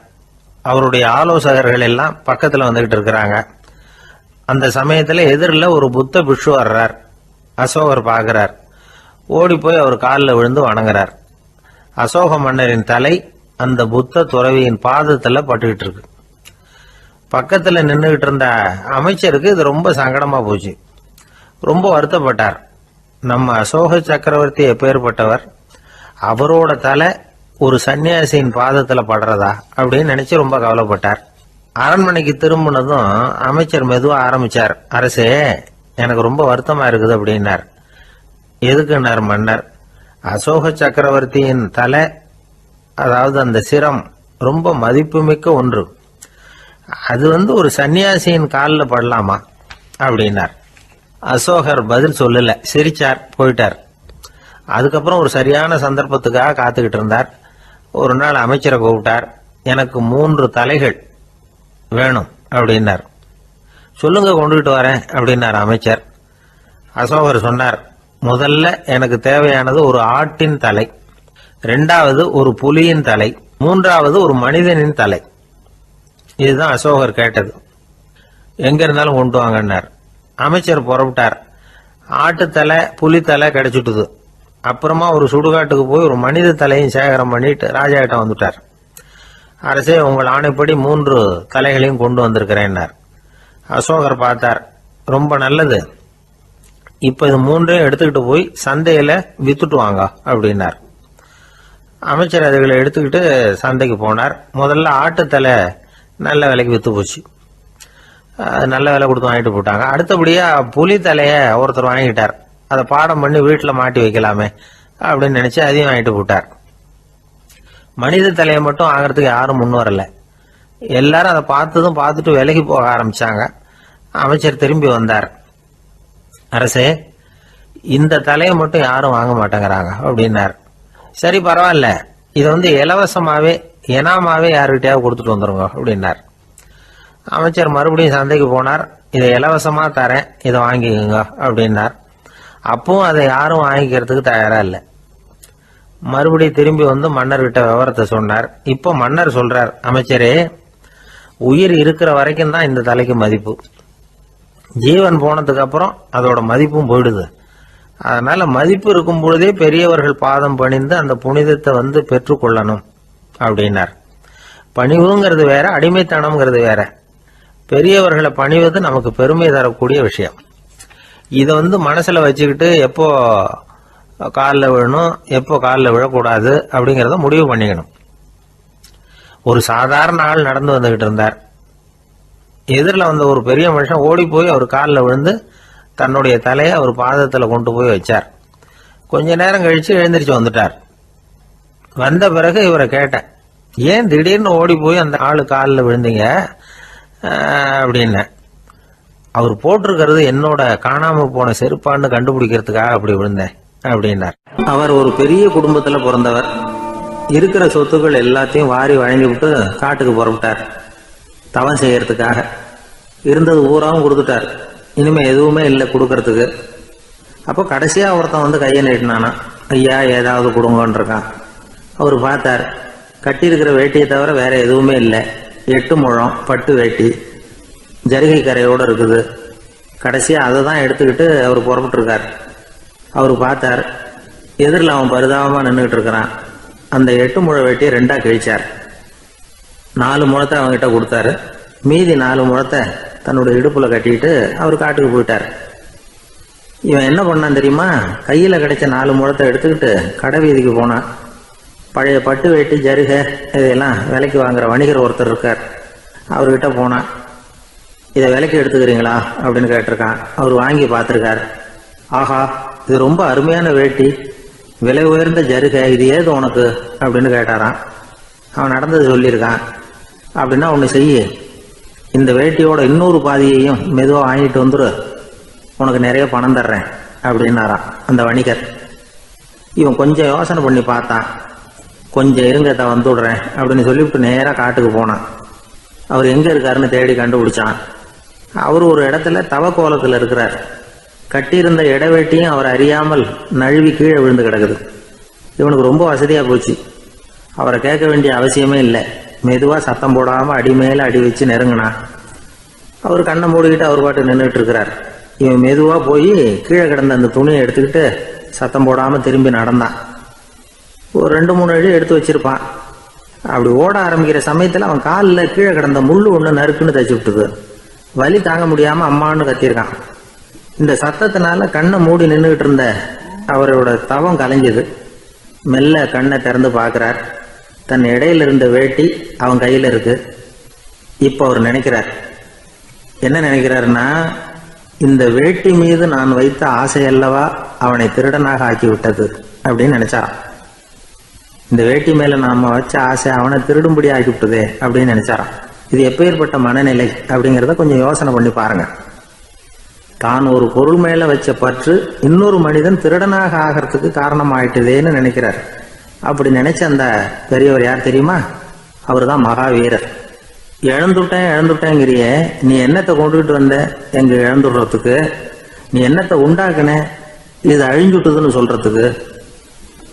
அவருடைய ஆலோசகர்கள் எல்லாம் பக்கத்துல வந்துகிட்டு இருக்கிறாங்க. அந்த சமயத்துல எதிரில் ஒரு புத்த பிக்ஷு வர்றார். அசோகர் பார்க்கிறார். ஓடி போய் அவர் காலில் விழுந்து வணங்குறார். அசோக மன்னரின் தலை அந்த புத்த துறவியின் பாதத்துல பட்டுக்கிட்டு இருக்கு. பக்கத்துல நின்றுகிட்டு இருந்த அமைச்சருக்கு இது ரொம்ப சங்கடமா போச்சு. ரொம்ப வருத்தப்பட்டார். நம்ம அசோக சக்கரவர்த்தி எப்பேற்பட்டவர், அவரோட தலை ஒரு சன்னியாசியின் பாதத்துல படுறதா அப்படின்னு நினைச்சு ரொம்ப கவலைப்பட்டார். அரண்மனைக்கு திரும்பினதும் அமைச்சர் மெதுவா ஆரம்பிச்சார். அரசே, எனக்கு ரொம்ப வருத்தமா இருக்குது அப்படின்னார். எதுக்குன்னார் மன்னர். அசோக சக்கரவர்த்தியின் தலை, அதாவது அந்த சிரம், ரொம்ப மதிப்புமிக்க ஒன்று. அது ஒரு சன்னியாசியின் காலில் படலாமா அப்படின்னார். அசோகர் பதில் சொல்லல, சிரிச்சார், போயிட்டார். அதுக்கப்புறம் ஒரு சரியான சந்தர்ப்பத்துக்காக காத்துக்கிட்டு இருந்தார். ஒரு நாள் அமைச்சரை கூப்பிட்டார். எனக்கு 3 தலைகள் வேணும் அப்படின்னார். சொல்லுங்க, கொண்டுகிட்டு வரேன் அப்படின்னார் அமைச்சர். அசோகர் சொன்னார், முதல்ல எனக்கு தேவையானது ஒரு ஆட்டின் தலை, 2வது ஒரு புலியின் தலை, 3வது ஒரு மனிதனின் தலை. இதுதான் அசோகர் கேட்டது. எங்க இருந்தாலும் கொண்டு வாங்கன்னார். அமைச்சர் புறப்பட்டார். ஆட்டுத்தலை, புலித்தலை கிடைச்சிட்டுது. அப்புறமா ஒரு சுடுகாட்டுக்கு போய் ஒரு மனித தலையும் சேகரம் பண்ணிட்டு ராஜா கிட்ட வந்துட்டார். அரசே, உங்கள் ஆணைப்படி 3 தலைகளையும் கொண்டு வந்திருக்கிறேன்னார். அசோகர் பார்த்தார். ரொம்ப நல்லது, இப்ப இது 3ஐயும் எடுத்துக்கிட்டு போய் சந்தையில வித்துட்டு வாங்க அப்படின்னார். அமைச்சர் அதுகளை எடுத்துக்கிட்டு சந்தைக்கு போனார். முதல்ல ஆட்டுத்தலை நல்ல விலைக்கு வித்து போச்சு. நல்ல விலை கொடுத்து வாங்கிட்டு போட்டாங்க. அடுத்தபடியா புலி தலைய ஒருத்தர் வாங்கிட்டார். அதை பாடம் பண்ணி வீட்டில் மாட்டி வைக்கலாமே அப்படின்னு நினைச்சு அதையும் வாங்கிட்டு போட்டார். மனித தலையை மட்டும் வாங்கறதுக்கு யாரும் முன் வரல. எல்லாரும் அதை பார்த்துட்டு விலைக்கு போக ஆரம்பிச்சாங்க. அமைச்சர் திரும்பி வந்தார். அரசே, இந்த தலையை மட்டும் யாரும் வாங்க மாட்டேங்கிறாங்க அப்படின்னார். சரி, பரவாயில்ல, இதை இலவசமாவே எனாமாவே யாருக்கிட்டையாவது கொடுத்துட்டு வந்துருங்க அப்படின்னார். அமைச்சர் மறுபடியும் சந்தைக்கு போனார். இதை இலவசமா தரேன், இதை வாங்கிக்கோங்க அப்படின்னார். அப்பவும் அதை யாரும் வாங்கிக்கிறதுக்கு தயாரா இல்லை. மறுபடியும் திரும்பி மன்னர்கிட்ட விவரத்தை சொன்னார். இப்போ மன்னர் சொல்றார், அமைச்சரே, உயிர் இருக்கிற வரைக்கும் தான் இந்த தலைக்கு மதிப்பு. ஜீவன் போனதுக்கு அப்புறம் அதோட மதிப்பும் போயிடுது. அதனால மதிப்பு இருக்கும் பொழுதே பெரியவர்கள் பாதம் பணிந்து அந்த புனிதத்தை பெற்றுக்கொள்ளணும் அப்படின்னார். பணிவுங்கிறது வேற, அடிமைத்தனம்ங்கிறது வேற. பெரியவர்களை பணிவது நமக்கு பெருமை தரக்கூடிய விஷயம். இதை மனசுல வச்சுக்கிட்டு எப்போ காலில் விழணும், எப்போ காலில் விழக்கூடாது அப்படிங்கிறத முடிவு பண்ணிக்கணும். ஒரு சாதாரண ஆள் நடந்து வந்துகிட்டு இருந்தார். எதிரில் வந்த ஒரு பெரிய மனுஷன் ஓடி போய் அவர் காலில் விழுந்து தன்னுடைய தலையை அவர் பாதத்தில் கொண்டு போய் வச்சார். கொஞ்ச நேரம் கழிச்சு எழுந்திரிச்சு வந்துட்டார். வந்த பிறகு இவரை கேட்டேன், ஏன் திடீர்னு ஓடி போய் அந்த ஆளு காலில் விழுந்தீங்க அப்படின்னு. அவர் போட்டிருக்கிறது என்னோட காணாம போன செருப்பான்னு கண்டுபிடிக்கிறதுக்காக அப்படி விழுந்தேன் அப்படின்னார். அவர் ஒரு பெரிய குடும்பத்துல பிறந்தவர். இருக்கிற சொத்துக்கள் எல்லாத்தையும் வாரி வழங்கி விட்டு காட்டுக்கு புறப்பட்டார் தவம் செய்யறதுக்காக. இருந்தது ஊராவும் கொடுத்துட்டார். இனிமே எதுவுமே இல்லை கொடுக்கறதுக்கு. அப்போ கடைசியா ஒருத்தன் கையை நீட்டினானா, ஐயா ஏதாவது கொடுங்கன்னு இருக்கான். அவர் பார்த்தார், கட்டி இருக்கிற வேட்டியை தவிர வேற எதுவுமே இல்லை. 8 முழம் பட்டு வேட்டி ஜரிகை கரையோடு இருக்குது. கடைசியாக அதை தான் எடுத்துக்கிட்டு அவர் புறப்பட்டுருக்கார். அவர் பார்த்தார், எதிரில் அவன் பரிதாபமாக நின்றுக்கிட்டு இருக்கிறான். அந்த 8 முழ வேட்டியை 2ஆ கிழிச்சார். 4 முழத்தை அவங்ககிட்ட கொடுத்தாரு. மீதி 4 முழத்தை தன்னுடைய இடுப்பில் கட்டிட்டு அவர் காட்டுக்கு போயிட்டார். இவன் என்ன பண்ணான் தெரியுமா? கையில் கிடைச்ச 4 முழத்தை எடுத்துக்கிட்டு கடை வீதிக்கு போனான். பழைய பட்டு வேட்டி ஜருகை இதெல்லாம் விலைக்கு வாங்குற வணிகர் ஒருத்தர் இருக்கார். அவர்கிட்ட போனான். இதை விலைக்கு எடுத்துக்கிறீங்களா அப்படின்னு கேட்டிருக்கான். அவர் வாங்கி பார்த்துருக்கார். ஆஹா, இது ரொம்ப அருமையான வேட்டி, விலை உயர்ந்த ஜருகை, இது ஏது உனக்கு அப்படின்னு கேட்டாரான். அவன் நடந்தது சொல்லியிருக்கான். அப்படின்னா ஒன்று செய்ய, இந்த வேட்டியோட இன்னொரு பாதியையும் மெதுவாக வாங்கிட்டு வந்துரு, உனக்கு நிறைய பணம் தர்றேன் அப்படின்னாரான் அந்த வணிகர். இவன் கொஞ்சம் யோசனை பண்ணி பார்த்தான். கொஞ்சம் இருங்கத்தை வந்துடுறேன் அப்படின்னு சொல்லிவிட்டு நேராக காட்டுக்கு போனான். அவர் எங்கே இருக்காருன்னு தேடி கண்டுபிடிச்சான். அவர் ஒரு இடத்துல தவக்கோலத்தில் இருக்கிறார். கட்டியிருந்த இடவேட்டியும் அவர் அறியாமல் நழுவி கீழே விழுந்து கிடக்குது. இவனுக்கு ரொம்ப வசதியாக போச்சு. அவரை கேட்க வேண்டிய அவசியமே இல்லை. மெதுவாக சத்தம் போடாமல் அடி மேலே அடி வச்சு நெருங்கினான். அவர் கண்ணை மூடிக்கிட்டு அவர் பாட்டு நின்றுட்டு இருக்கிறார். இவன் மெதுவாக போய் கீழே கிடந்த அந்த துணியை எடுத்துக்கிட்டு சத்தம் போடாமல் திரும்பி நடந்தான். ஒரு 2-3 அடி எடுத்து வச்சிருப்பான். அப்படி ஓட ஆரம்பிக்கிற சமயத்தில் அவன் காலில் கீழே கிடந்த முள்ளு ஒன்று நறுக்குன்னு தச்சு விட்டுது. வலி தாங்க முடியாமல் அம்மான்னு கத்திருக்கான். இந்த சத்தத்தினால கண்ணை மூடி நின்றுகிட்டு இருந்த அவரோட தவம் கலைஞ்சது. மெல்ல கண்ணை திறந்து பார்க்குறார். தன் இடையில இருந்த வேட்டி அவன் கையில் இருக்கு. இப்போ அவர் நினைக்கிறார், என்ன நினைக்கிறாருன்னா, இந்த வேட்டி மீது நான் வைத்த ஆசையல்லவா அவனை திருடனாக ஆக்கிவிட்டது அப்படின்னு நினைச்சாராம். இந்த வேட்டி மேல நாம வச்ச ஆசை அவனை திருடும்படி ஆக்கிவிட்டதே அப்படின்னு நினைச்சாராம். இது எப்பேற்பட்ட மனநிலை அப்படிங்கிறத கொஞ்சம் யோசனை பண்ணி பாருங்க. தான் ஒரு பொருள் மேல வச்ச பற்று இன்னொரு மனிதன் திருடனாக ஆகிறதுக்கு காரணம் ஆயிட்டுதேன்னு நினைக்கிறார். அப்படி நினைச்ச அந்த பெரியவர் யார் தெரியுமா? அவர் தான் மகாவீரர். இழந்துட்டேங்கிறிய, நீ என்னத்தை கொண்டுகிட்டு வந்த எங்க இழந்துடுறதுக்கு? நீ என்னத்தை உண்டாக்குன இது அழிஞ்சுட்டுதுன்னு சொல்றதுக்கு?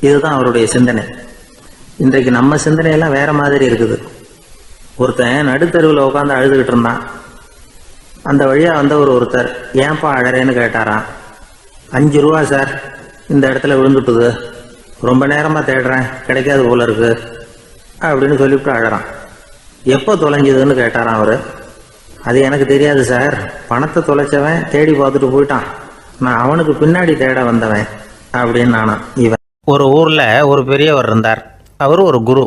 இதுதான் அவருடைய சிந்தனை. இன்றைக்கு நம்ம சிந்தனையெல்லாம் வேற மாதிரி இருக்குது. ஒருத்தன் நடுத்தருவில் உட்காந்து அழுதுகிட்டு இருந்தான். அந்த வழியா வந்தவர் ஒருத்தர், ஏன்பா அழறேன்னு கேட்டாராம். 5 ரூபா சார், இந்த இடத்துல விழுந்துட்டுது, ரொம்ப நேரமா தேடுறேன், கிடைக்காது போல இருக்கு அப்படின்னு சொல்லிவிட்டு அழறான். எப்போ தொலைஞ்சதுன்னு கேட்டாராம் அவரு. அது எனக்கு தெரியாது சார், பணத்தை தொலைச்சவன் தேடி பார்த்துட்டு போயிட்டான், நான் அவனுக்கு பின்னாடி தேட வந்தவன் அப்படின்னு நானா. இவன் ஒரு ஊர்ல ஒரு பெரியவர் இருந்தார். அவர் ஒரு குரு.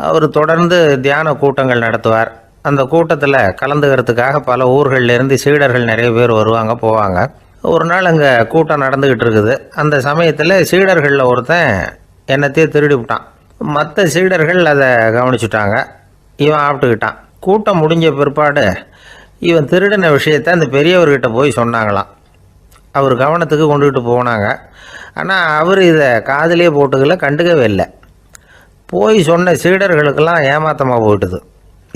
அவர் தொடர்ந்து தியான கூட்டங்கள் நடத்துவார். அந்த கூட்டத்தில் கலந்துக்கிறதுக்காக பல ஊர்கள்லேருந்து சீடர்கள் நிறைய பேர் வருவாங்க போவாங்க. ஒரு நாள் அங்கே கூட்டம் நடந்துக்கிட்டு இருக்குது. அந்த சமயத்தில் சீடர்களில் ஒருத்தன் என்னத்தையே திருடி விட்டான். மற்ற சீடர்கள் அதை கவனிச்சுட்டாங்க. இவன் ஆப்பிட்டுக்கிட்டான். கூட்டம் முடிஞ்ச பிற்பாடு இவன் திருடின விஷயத்தை அந்த பெரியவர்கிட்ட போய் சொன்னாங்களாம். அவர் கவனத்துக்கு கொண்டுகிட்டு போனாங்க. ஆனால் அவர் இதை காதிலே போட்டுக்கல, கண்டுக்கவே இல்லை. போய் சொன்ன சீடர்களுக்கெல்லாம் ஏமாத்தமாக போயிட்டுது.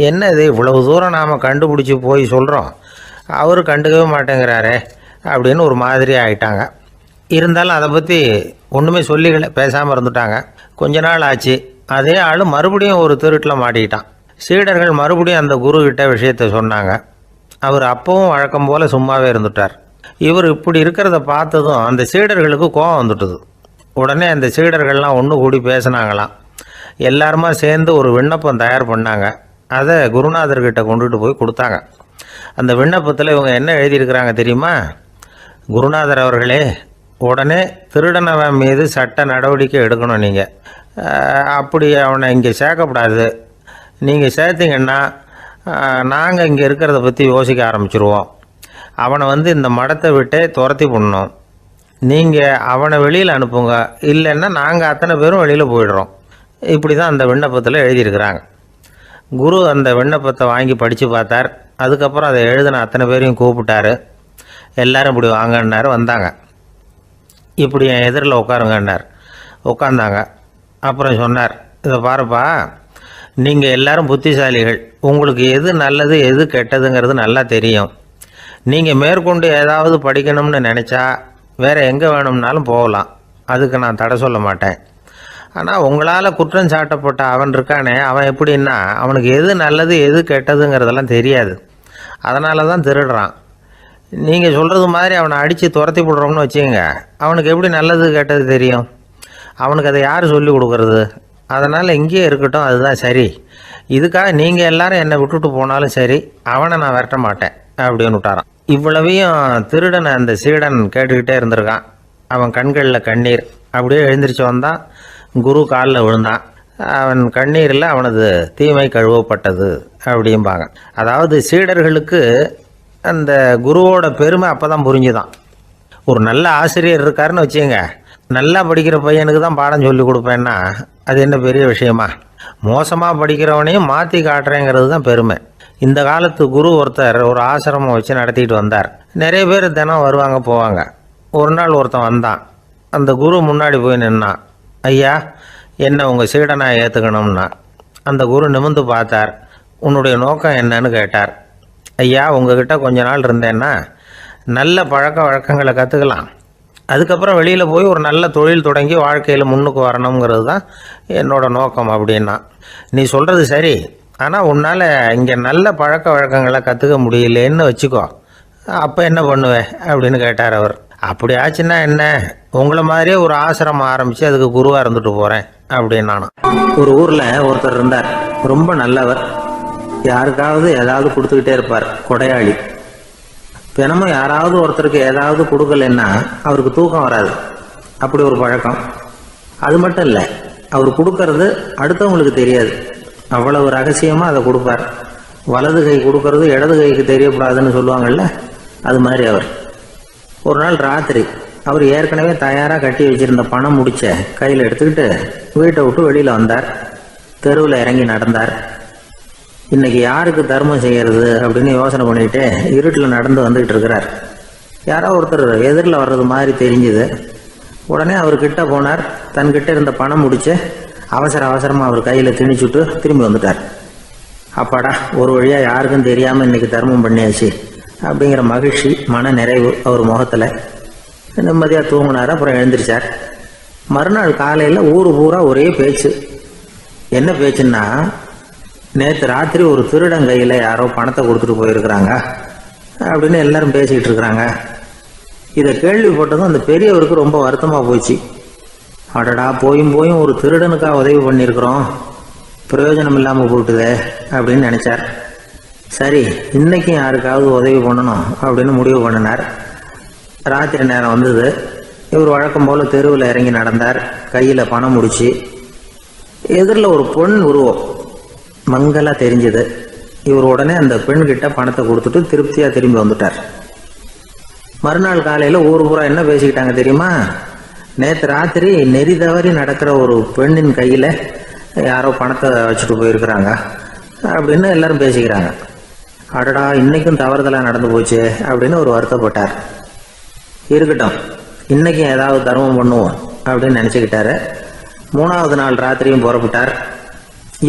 என்ன இது, இவ்வளவு தூரம் நாம் கண்டுபிடிச்சி போய் சொல்கிறோம், அவர் கண்டுக்கவே மாட்டேங்கிறாரே அப்படின்னு ஒரு மாதிரி ஆயிட்டாங்க. இருந்தாலும் அதை பற்றி ஒன்றுமே சொல்லிக்கல, பேசாமல் இருந்துட்டாங்க. கொஞ்ச நாள் ஆச்சு. அதே ஆள் மறுபடியும் ஒரு திருட்டில் மாட்டிக்கிட்டான். சீடர்கள் மறுபடியும் அந்த குருக்கிட்ட விஷயத்தை சொன்னாங்க. அவர் அப்பவும் வழக்கம் போல் சும்மாவே இருந்துட்டார். இவர் இப்படி இருக்கிறத பார்த்ததும் அந்த சீடர்களுக்கு கோபம் வந்துட்டுது. உடனே அந்த சீடர்கள்லாம் ஒன்று கூடி பேசினாங்களாம். எல்லாருமா சேர்ந்து ஒரு விண்ணப்பம் தயார் பண்ணாங்க. அதை குருநாதர்கிட்ட கொண்டுட்டு போய் கொடுத்தாங்க. அந்த விண்ணப்பத்தில் இவங்க என்ன எழுதியிருக்கிறாங்க தெரியுமா? குருநாதர் அவர்களே, உடனே திருடனவன் மீது சட்ட நடவடிக்கை எடுக்கணும். நீங்கள் அப்படி அவனை இங்கே சேர்க்கக்கூடாது. நீங்கள் சேர்த்திங்கன்னா நாங்கள் இங்கே இருக்கிறத பற்றி யோசிக்க ஆரம்பிச்சிருவோம். அவனை இந்த மடத்தை விட்டே துரத்தி பண்ணணும். நீங்கள் அவனை வெளியில் அனுப்புங்க, இல்லைன்னா நாங்கள் அத்தனை பேரும் வெளியில் போயிடுறோம். இப்படி தான் அந்த விண்ணப்பத்தில் எழுதியிருக்கிறாங்க. குரு அந்த விண்ணப்பத்தை வாங்கி படித்து பார்த்தார். அதுக்கப்புறம் அதை எழுதின அத்தனை பேரையும் கூப்பிட்டாரு. எல்லாரும் இப்படி வாங்கன்னாரு. வந்தாங்க. இப்படி என் எதிரில் உட்காருங்கன்னார். உட்காந்தாங்க. அப்புறம் சொன்னார், இதை பாருப்பா, நீங்கள் எல்லாரும் புத்திசாலிகள். உங்களுக்கு எது நல்லது எது கெட்டதுங்கிறது நல்லா தெரியும். நீங்கள் மேற்கொண்டு ஏதாவது படிக்கணும்னு நினச்சா வேறு எங்கே வேணும்னாலும் போகலாம், அதுக்கு நான் தடை சொல்ல மாட்டேன். ஆனால் உங்களால் குற்றம் சாட்டப்பட்ட அவன் இருக்கானே, அவன் எப்படின்னா அவனுக்கு எது நல்லது எது கெட்டதுங்கிறதெல்லாம் தெரியாது. அதனால தான் திருடுறான். நீங்கள் சொல்கிறது மாதிரி அவனை அடித்து துரத்தி விடுறோம்னு வச்சுக்கோங்க, அவனுக்கு எப்படி நல்லது கெட்டது தெரியும்? அவனுக்கு அதை யார் சொல்லி கொடுக்குறது? அதனால் இங்கேயே இருக்கட்டும், அதுதான் சரி. இதுக்காக நீங்கள் எல்லாரும் என்னை விட்டுட்டு போனாலும் சரி, அவனை நான் விரட்ட மாட்டேன் அப்படின்னு விட்டாரான். இவ்வளவையும் திருடனை அந்த சீடன் கேட்டுக்கிட்டே இருந்திருக்கான். அவன் கண்களில் கண்ணீர். அப்படியே எழுந்திரிச்சு வந்தான். குரு காலில் விழுந்தான். அவன் கண்ணீரில் அவனது தீமை கழுவப்பட்டது அப்படிம்பாங்க. அதாவது சீடர்களுக்கு அந்த குருவோட பெருமை அப்போ தான் புரிஞ்சுதான். ஒரு நல்ல ஆசிரியர் இருக்காருன்னு வச்சுங்க, நல்லா படிக்கிற பையனுக்கு தான் பாடம் சொல்லி கொடுப்பேன்னா அது என்ன பெரிய விஷயமா? மோசமாக படிக்கிறவனையும் மாற்றி காட்டுறேங்கிறது தான் பெருமை. இந்த காலத்து குரு ஒருத்தர் ஒரு ஆசிரமம் வச்சு நடத்திட்டு வந்தார். நிறைய பேர் தினம் வருவாங்க போவாங்க. ஒரு நாள் ஒருத்தன் வந்தான். அந்த குரு முன்னாடி போய் நின்னான். ஐயா, என்ன உங்கள் சீடனாக ஏற்றுக்கணும்னா. அந்த குரு நிமிர்ந்து பார்த்தார். உன்னுடைய நோக்கம் என்னன்னு கேட்டார். ஐயா, உங்ககிட்ட கொஞ்ச நாள் இருந்தேன்னா நல்ல பழக்க வழக்கங்களை கற்றுக்கலாம், அதுக்கப்புறம் வெளியில் போய் ஒரு நல்ல தொழில் தொடங்கி வாழ்க்கையில் முன்னுக்கு வரணுங்கிறது தான் என்னோட நோக்கம் அப்படின்னா. நீ சொல்கிறது சரி, ஆனால் உன்னால் இங்கே நல்ல பழக்க வழக்கங்களை கற்றுக்க முடியலேன்னு வச்சுக்கோ, அப்போ என்ன பண்ணுவேன் அப்படின்னு கேட்டார் அவர். அப்படி ஆச்சுன்னா என்ன, உங்களை மாதிரியே ஒரு ஆசிரமம் ஆரம்பித்து அதுக்கு குருவாக இருந்துட்டு போகிறேன் அப்படின்னு நானும். ஒரு ஊரில் ஒருத்தர் இருந்தார். ரொம்ப நல்லவர். யாருக்காவது ஏதாவது கொடுத்துக்கிட்டே இருப்பார். கொடையாளி. தினமும் யாராவது ஒருத்தருக்கு ஏதாவது கொடுக்கலன்னா அவருக்கு தூக்கம் வராது. அப்படி ஒரு பழக்கம். அது மட்டும் இல்லை, அவர் கொடுக்கறது அடுத்தவங்களுக்கு தெரியாது. அவ்வளவு ரகசியமாக அதை கொடுப்பார். வலது கை கொடுக்கறது இடது கைக்கு தெரியக்கூடாதுன்னு சொல்லுவாங்கள்ல, அது மாதிரி அவர். ஒரு நாள் ராத்திரி அவர் ஏற்கனவே தயாராக கட்டி வச்சிருந்த பணம் முடிச்ச கையில் எடுத்துக்கிட்டு வீட்டை விட்டு வெளியில் வந்தார். தெருவில் இறங்கி நடந்தார். இன்னைக்கு யாருக்கு தர்மம் செய்யறது அப்படின்னு யோசனை பண்ணிட்டு இருட்டில் நடந்து வந்துகிட்டு இருக்கிறார். யாரோ ஒருத்தர் எதிரில் வர்றது மாதிரி தெரிஞ்சுது. உடனே அவர் கிட்ட போனார். தன்கிட்ட இருந்த பணம் முடிச்சு அவசரமாக அவர் கையில் திணிச்சுட்டு திரும்பி வந்துட்டார். அப்பாடா, ஒரு வழியாக யாருக்கும் தெரியாமல் இன்னைக்கு தர்மம் பண்ணியாச்சு அப்படிங்கிற மகிழ்ச்சி, மன நிறைவு அவர் முகத்தில். நிம்மதியாக தூங்கினார். அப்புறம் எழுந்திரிச்சார். மறுநாள் காலையில் ஊர் பூரா ஒரே பேச்சு. என்ன பேச்சுன்னா, நேற்று ராத்திரி ஒரு திருடன் கையில் யாரோ பணத்தை கொடுத்துட்டு போயிருக்கிறாங்க அப்படின்னு எல்லாரும் பேசிக்கிட்டு இருக்கிறாங்க. இதை கேள்விப்பட்டதும் அந்த பெரியவருக்கு ரொம்ப வருத்தமாக போச்சு. அடடா, போயும் ஒரு திருடனுக்காக உதவி பண்ணியிருக்கிறோம், பிரயோஜனம் இல்லாமல் போட்டுதே அப்படின்னு நினச்சார். சரி, இன்னைக்கும் யாருக்காவது உதவி பண்ணணும் அப்படின்னு முடிவு பண்ணினார். ராத்திரி நேரம் வந்தது. இவர் வழக்கம் போல் தெருவில் இறங்கி நடந்தார். கையில் பணம் முடிச்சு. எதிரில் ஒரு பெண் உருவம் மங்கலா தெரிஞ்சது. இவர் உடனே அந்த பெண்கிட்ட பணத்தை கொடுத்துட்டு திருப்தியாக திரும்பி வந்துட்டார். மறுநாள் காலையில் ஊர் பூரா என்ன பேசிக்கிட்டாங்க தெரியுமா? நேற்று ராத்திரி நெறி தவறி நடக்கிற ஒரு பெண்ணின் கையில் யாரோ பணத்தை வச்சுட்டு போயிருக்கிறாங்க அப்படின்னு எல்லாரும் பேசிக்கிறாங்க. அடடா, இன்னைக்கும் தவறுதலாக நடந்து போச்சு அப்படின்னு ஒரு வருத்தப்பட்டார். இருக்கட்டும், இன்னைக்கும் ஏதாவது தர்மம் பண்ணுவோம் அப்படின்னு நினச்சிக்கிட்டாரு. 3வது நாள் ராத்திரியும் புறப்பட்டார்.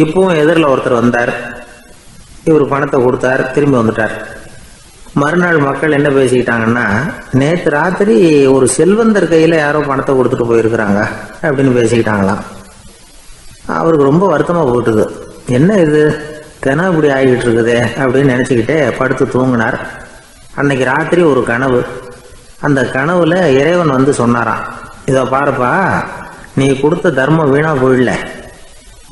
இப்பவும் எதிரில் ஒருத்தர் வந்தார். இவர் பணத்தை கொடுத்தார், திரும்பி வந்துட்டார். மறுநாள் மக்கள் என்ன பேசிக்கிட்டாங்கன்னா, நேற்று ராத்திரி ஒரு செல்வந்தர் கையில் யாரோ பணத்தை கொடுத்துட்டு போயிருக்கிறாங்க அப்படின்னு பேசிக்கிட்டாங்களாம். அவருக்கு ரொம்ப வருத்தமாக போட்டுது. என்ன இது, தினம் இப்படி ஆகிக்கிட்டு இருக்குதே அப்படின்னு நினச்சிக்கிட்டே படுத்து தூங்கினார். அன்னைக்கு ராத்திரி ஒரு கனவு. அந்த கனவுல இறைவன் வந்து சொன்னாராம், இதை பாருப்பா, நீ கொடுத்த தர்மம் வீணா போயிடல.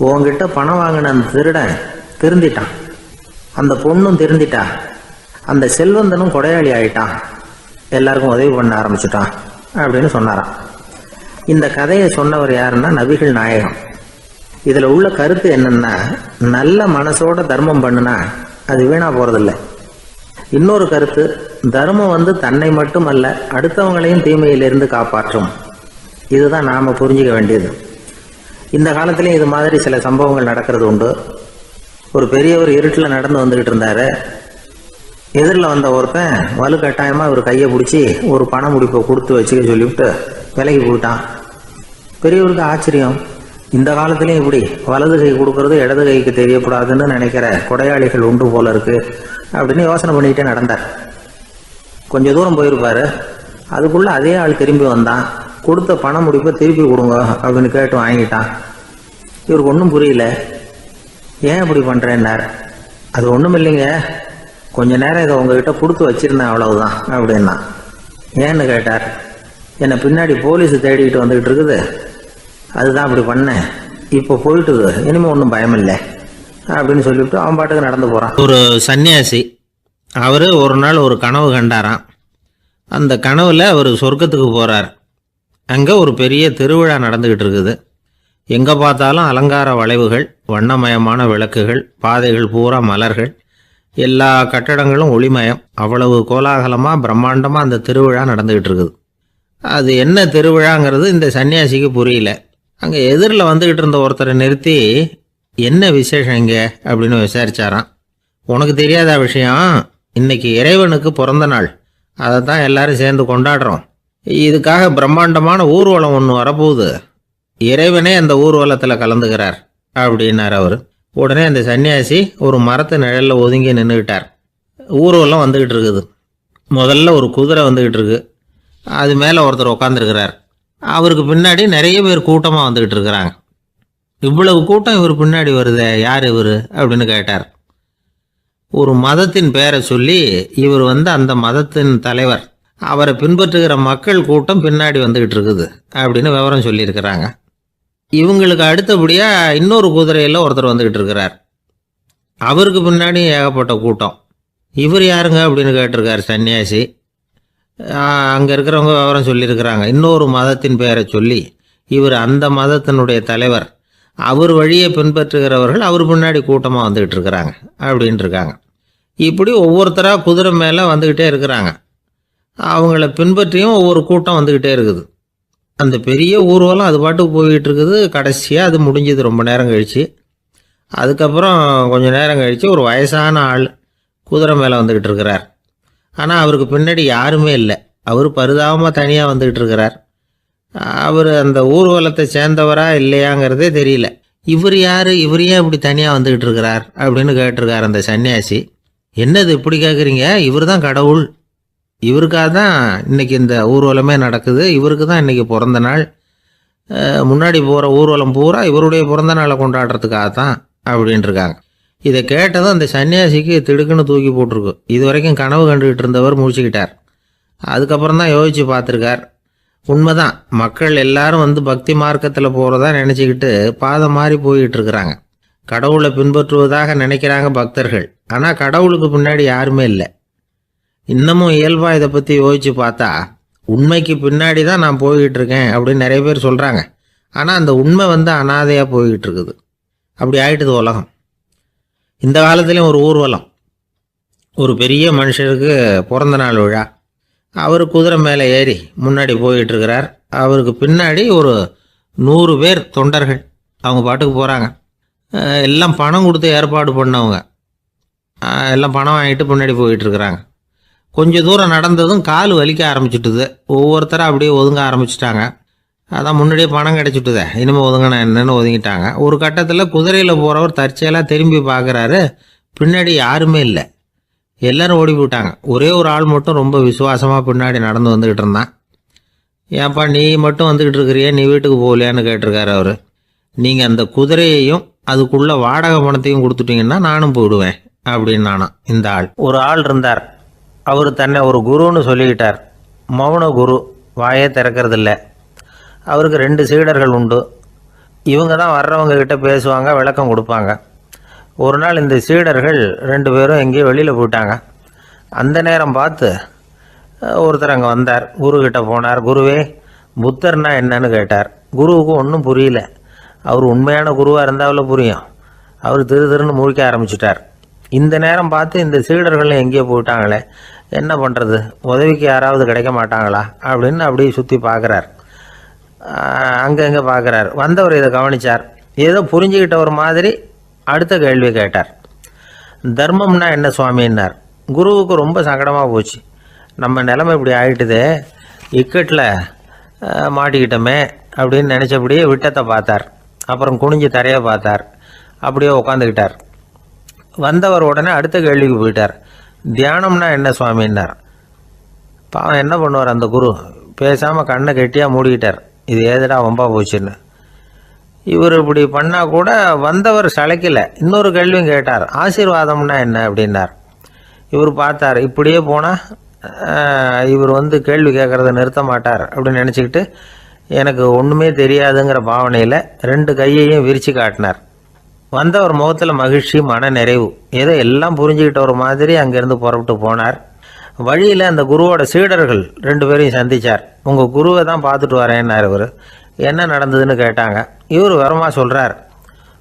உன்கிட்ட பணம் வாங்கின அந்த திருடன் திருந்திட்டான், அந்த பொண்ணும் திருந்திட்டா, அந்த செல்வந்தனும் கொடையாளி ஆயிட்டான், எல்லாருக்கும் உதவி பண்ண ஆரம்பிச்சுட்டான் அப்படின்னு சொன்னாராம். இந்த கதையை சொன்னவர் யாருன்னா நபிகள் நாயகம். இதில் உள்ள கருத்து என்னன்னா, நல்ல மனசோட தர்மம் பண்ணுனா அது வீணா போறதில்லை. இன்னொரு கருத்து, தர்மம் வந்து தன்னை மட்டுமல்ல அடுத்தவங்களையும் தீமையிலிருந்து காப்பாற்றும். இதுதான் நாம புரிஞ்சிக்க வேண்டியது. இந்த காலத்திலையும் இது மாதிரி சில சம்பவங்கள் நடக்கிறது உண்டு. ஒரு பெரியவர் இருட்டில் நடந்து வந்துகிட்டு இருந்தாரு. எதிரில் வந்த ஒருத்தன் வலுக்கட்டாயமாக இவர் கையை பிடிச்சி ஒரு பண முடிப்பை கொடுத்து வச்சுக்க சொல்லிவிட்டு விலகி போயிட்டான். பெரியவருக்கு ஆச்சரியம். இந்த காலத்திலையும் இப்படி வலது கை கொடுக்கறது இடது கைக்கு தெரியக்கூடாதுன்னு நினைக்கிற கொடையாளிகள் உண்டு போல இருக்கு அப்படின்னு யோசனை பண்ணிக்கிட்டே நடந்தார். கொஞ்சம் தூரம் போயிருப்பாரு. அதுக்குள்ள அதே ஆள் திரும்பி வந்தான். கொடுத்த பண முடிப்பை திருப்பி கொடுங்க அப்படின்னு கேட்டு வாங்கிட்டான். இவருக்கு ஒன்றும் புரியல. ஏன் இப்படி பண்ணுறேன்னார். அது ஒன்றும் இல்லைங்க, கொஞ்ச நேரம் இதை உங்ககிட்ட கொடுத்து வச்சிருந்தேன், அவ்வளவுதான் அப்படின்னா. ஏன்னு கேட்டார். என்னை பின்னாடி போலீஸ் தேடிக்கிட்டு வந்துக்கிட்டு இருக்குது, அதுதான் அப்படி பண்ணேன். இப்போ போயிட்டுது, இனிமேல் ஒன்றும் பயமில்லை அப்படின்னு சொல்லிவிட்டு அவன் பாட்டுக்கு நடந்து போகிறான். ஒரு சன்னியாசி அவர் ஒரு நாள் ஒரு கனவு கண்டாராம். அந்த கனவில் அவர் சொர்க்கத்துக்கு போகிறார். அங்கே ஒரு பெரிய திருவிழா நடந்துக்கிட்டு இருக்குது. எங்கே பார்த்தாலும் அலங்கார வளைவுகள், வண்ணமயமான விளக்குகள், பாதைகள் பூரா மலர்கள், எல்லா கட்டடங்களும் ஒளிமயம். அவ்வளவு கோலாகலமாக பிரம்மாண்டமாக அந்த திருவிழா நடந்துக்கிட்டு இருக்குது. அது என்ன திருவிழாங்கிறது இந்த சன்னியாசிக்கு புரியல. அங்கே எதிரில் வந்துக்கிட்டு இருந்த ஒருத்தரை நிறுத்தி, என்ன விசேஷம் இங்கே அப்படின்னு விசாரிச்சாராம். உனக்கு தெரியாத விஷயம், இன்னைக்கு இறைவனுக்கு பிறந்த நாள், அதை தான் எல்லாரும் சேர்ந்து கொண்டாடுறோம். இதுக்காக பிரம்மாண்டமான ஊர்வலம் ஒன்று வரப்போகுது, இறைவனே அந்த ஊர்வலத்தில் கலந்துக்கிறார் அப்படின்னார் அவர். உடனே அந்த சன்னியாசி ஒரு மரத்து நிழலில் ஒதுங்கி நின்றுக்கிட்டார். ஊர்வலம் வந்துக்கிட்டு இருக்குது. முதல்ல ஒரு குதிரை வந்துக்கிட்டு இருக்கு. அது மேலே ஒருத்தர் உட்காந்துருக்கிறார். அவருக்கு பின்னாடி நிறைய பேர் கூட்டமாக வந்துக்கிட்டு இருக்கிறாங்க. இவ்வளவு கூட்டம் இவர் பின்னாடி வருதே, யார் இவர் அப்படின்னு கேட்டார். ஒரு மதத்தின் பெயரை சொல்லி, இவர் வந்து அந்த மதத்தின் தலைவர், அவரை பின்பற்றுகிற மக்கள் கூட்டம் பின்னாடி வந்துக்கிட்டு இருக்குது அப்படின்னு விவரம் சொல்லியிருக்கிறாங்க. இவங்களுக்கு அடுத்தபடியாக இன்னொரு குதிரையில் ஒருத்தர் வந்துக்கிட்டு இருக்கிறார். அவருக்கு பின்னாடி ஏகப்பட்ட கூட்டம். இவர் யாருங்க அப்படின்னு கேட்டிருக்கார் சன்னியாசி. அங்கே இருக்கிறவங்க விவரம் சொல்லியிருக்கிறாங்க. இன்னொரு மதத்தின் பெயரை சொல்லி, இவர் அந்த மதத்தினுடைய தலைவர், அவர் வழியை பின்பற்றுகிறவர்கள் அவர் பின்னாடி கூட்டமாக வந்துக்கிட்டு இருக்கிறாங்க அப்படின்ட்டு இருக்காங்க. இப்படி ஒவ்வொருத்தராக குதிரை மேலே வந்துக்கிட்டே இருக்கிறாங்க. அவங்கள பின்பற்றியும் ஒவ்வொரு கூட்டம் வந்துக்கிட்டே இருக்குது. அந்த பெரிய ஊர்வலம் அது பாட்டுக்கு போய்கிட்டு இருக்குது. கடைசியாக அது முடிஞ்சது ரொம்ப நேரம் கழித்து. அதுக்கப்புறம் கொஞ்சம் நேரம் கழித்து ஒரு வயசான ஆள் குதிரை மேலே வந்துக்கிட்டு இருக்கிறார். ஆனால் அவருக்கு பின்னாடி யாருமே இல்லை. அவர் பரிதாபமாக தனியாக வந்துக்கிட்டு இருக்கிறார். அவர் அந்த ஊர்வலத்தை சேர்ந்தவரா இல்லையாங்கிறதே தெரியல. இவர் யார், இவர் ஏன் இப்படி தனியாக வந்துக்கிட்டு இருக்கிறார் அப்படின்னு கேட்டிருக்கார் அந்த சன்னியாசி. என்னது இப்படி கேட்குறீங்க? இவர் தான் கடவுள். இவருக்காக தான் இன்றைக்கி இந்த ஊர்வலமே நடக்குது. இவருக்கு தான் இன்றைக்கி பிறந்த நாள். முன்னாடி போகிற ஊர்வலம் பூரா இவருடைய பிறந்த நாளை கொண்டாடுறதுக்காக தான் அப்படின்ட்டுருக்காங்க. இதை கேட்டதும் அந்த சன்னியாசிக்கு திடுக்குன்னு தூக்கி போட்டிருக்கு. இது வரைக்கும் கனவு கண்டுகிட்டு இருந்தவர் முடிச்சுக்கிட்டார். அதுக்கப்புறம் தான் யோசித்து பார்த்துருக்கார். உண்மைதான், மக்கள் எல்லாரும் வந்து பக்தி மார்க்கத்தில் போகிறதா நினச்சிக்கிட்டு பாதம் மாறி போய்கிட்டு இருக்கிறாங்க. கடவுளை பின்பற்றுவதாக நினைக்கிறாங்க பக்தர்கள். ஆனால் கடவுளுக்கு பின்னாடி யாருமே இல்லை. இன்னமும் இயல்பாக இதை பற்றி யோசித்து பார்த்தா உண்மைக்கு பின்னாடி தான் நான் போய்கிட்டு இருக்கேன் அப்படின்னு நிறைய பேர் சொல்கிறாங்க. ஆனால் அந்த உண்மை வந்து அனாதையாக போய்கிட்டு இருக்குது. அப்படி ஆயிட்டுது உலகம். இந்த காலத்துலேயும் ஒரு ஊர்வலம், ஒரு பெரிய மனுஷருக்கு பிறந்த நாள் விழா. அவர் குதிரை மேலே ஏறி முன்னாடி போயிட்டுருக்கிறார். அவருக்கு பின்னாடி ஒரு 100 பேர் தொண்டர்கள் அவங்க பாட்டுக்கு போகிறாங்க. எல்லாம் பணம் கொடுத்து ஏற்பாடு பண்ணவங்க. எல்லாம் பணம் வாங்கிட்டு முன்னாடி போயிட்டுருக்குறாங்க. கொஞ்சம் தூரம் நடந்ததும் கால் வலிக்க ஆரம்பிச்சுட்டுது. ஒவ்வொருத்தராக அப்படியே ஒதுங்க ஆரம்பிச்சிட்டாங்க. அதான் முன்னாடியே பணம் கிடச்சிட்டுதே, இனிமேல் ஒதுங்கினா என்னன்னு ஒதுங்கிட்டாங்க. ஒரு கட்டத்தில் குதிரையில் போகிறவர் தற்செயலாக திரும்பி பார்க்குறாரு. பின்னாடி யாருமே இல்லை. எல்லோரும் ஓடி போயிட்டாங்க. ஒரே ஒரு ஆள் மட்டும் ரொம்ப விசுவாசமாக பின்னாடி நடந்து வந்துக்கிட்டு இருந்தான். ஏன்ப்பா நீ மட்டும் வந்துக்கிட்டு இருக்கிறியே, நீ வீட்டுக்கு போகலையான்னு கேட்டிருக்காரு அவர். நீங்கள் அந்த குதிரையையும் அதுக்குள்ளே வாடகை பணத்தையும் கொடுத்துட்டீங்கன்னா நானும் போயிடுவேன் அப்படின்னு நானும். இந்த ஆள் ஒரு ஆள் இருந்தார். அவர் தன்னை ஒரு குருன்னு சொல்லிக்கிட்டார். மௌன குரு, வாயே திறக்கிறதில்ல. அவருக்கு 2 சீடர்கள் உண்டு. இவங்க தான் வர்றவங்க கிட்ட பேசுவாங்க, விளக்கம் கொடுப்பாங்க. ஒரு நாள் இந்த சீடர்கள் 2 பேரும் எங்கேயோ வெளியில் போயிட்டாங்க. அந்த நேரம் பார்த்து ஒருத்தர் அங்கே வந்தார். குருக்கிட்ட போனார். குருவே, புத்தர்னா என்னன்னு கேட்டார். குருவுக்கு ஒன்றும் புரியல. அவர் உண்மையான குருவாக இருந்தாவில் புரியும். அவர் திருன்னு முழிக்க ஆரம்பிச்சிட்டார். இந்த நேரம் பார்த்து இந்த சீடர்கள் எங்கேயோ போயிட்டாங்களே, என்ன பண்ணுறது, உதவிக்கு யாராவது கிடைக்க மாட்டாங்களா அப்படின்னு அப்படியே சுற்றி பார்க்குறார். அங்கங்கே பார்க்குறார். வந்தவர் இதை கவனித்தார். ஏதோ புரிஞ்சுக்கிட்ட ஒரு மாதிரி அடுத்த கேள்வி கேட்டார். தர்மம்னா என்ன சுவாமின்னார். குருவுக்கு ரொம்ப சங்கடமாக போச்சு. நம்ம நிலைமை இப்படி ஆகிட்டுதே, இக்கட்டில் மாட்டிக்கிட்டோமே அப்படின்னு நினச்சபடியே விட்டத்தை பார்த்தார். அப்புறம் குனிஞ்சு தரையை பார்த்தார். அப்படியே உட்காந்துக்கிட்டார். வந்தவர் உடனே அடுத்த கேள்விக்கு போயிட்டார். தியானம்னா என்ன சுவாமின்னார். பாவம் என்ன பண்ணுவார் அந்த குரு, பேசாமல் கண்ணை கெட்டியாக மூடிக்கிட்டார். இது ஏதடா வம்பா போச்சுன்னு. இவர் இப்படி பண்ணால் கூட வந்தவர் சளைக்கலை. இன்னொரு கேள்வியும் கேட்டார். ஆசீர்வாதம்னா என்ன அப்படின்னார். இவர் பார்த்தார். இப்படியே போனால் இவர் வந்து கேள்வி கேட்குறத நிறுத்த மாட்டார் அப்படின்னு நினச்சிக்கிட்டு எனக்கு ஒன்றுமே தெரியாதுங்கிற பாவனையில் 2 கையையும் விரித்து காட்டினார். வந்தவர் முகத்தில் மகிழ்ச்சி, மன நிறைவு, ஏதோ எல்லாம் புரிஞ்சுக்கிட்ட ஒரு மாதிரி அங்கேருந்து புறப்பட்டு போனார். வழியில் அந்த குருவோட சீடர்கள் 2 பேரையும் சந்தித்தார். உங்கள் குருவை தான் பார்த்துட்டு வரேன்னார் இவர். என்ன நடந்ததுன்னு கேட்டாங்க. இவர் வரமாக சொல்கிறார்.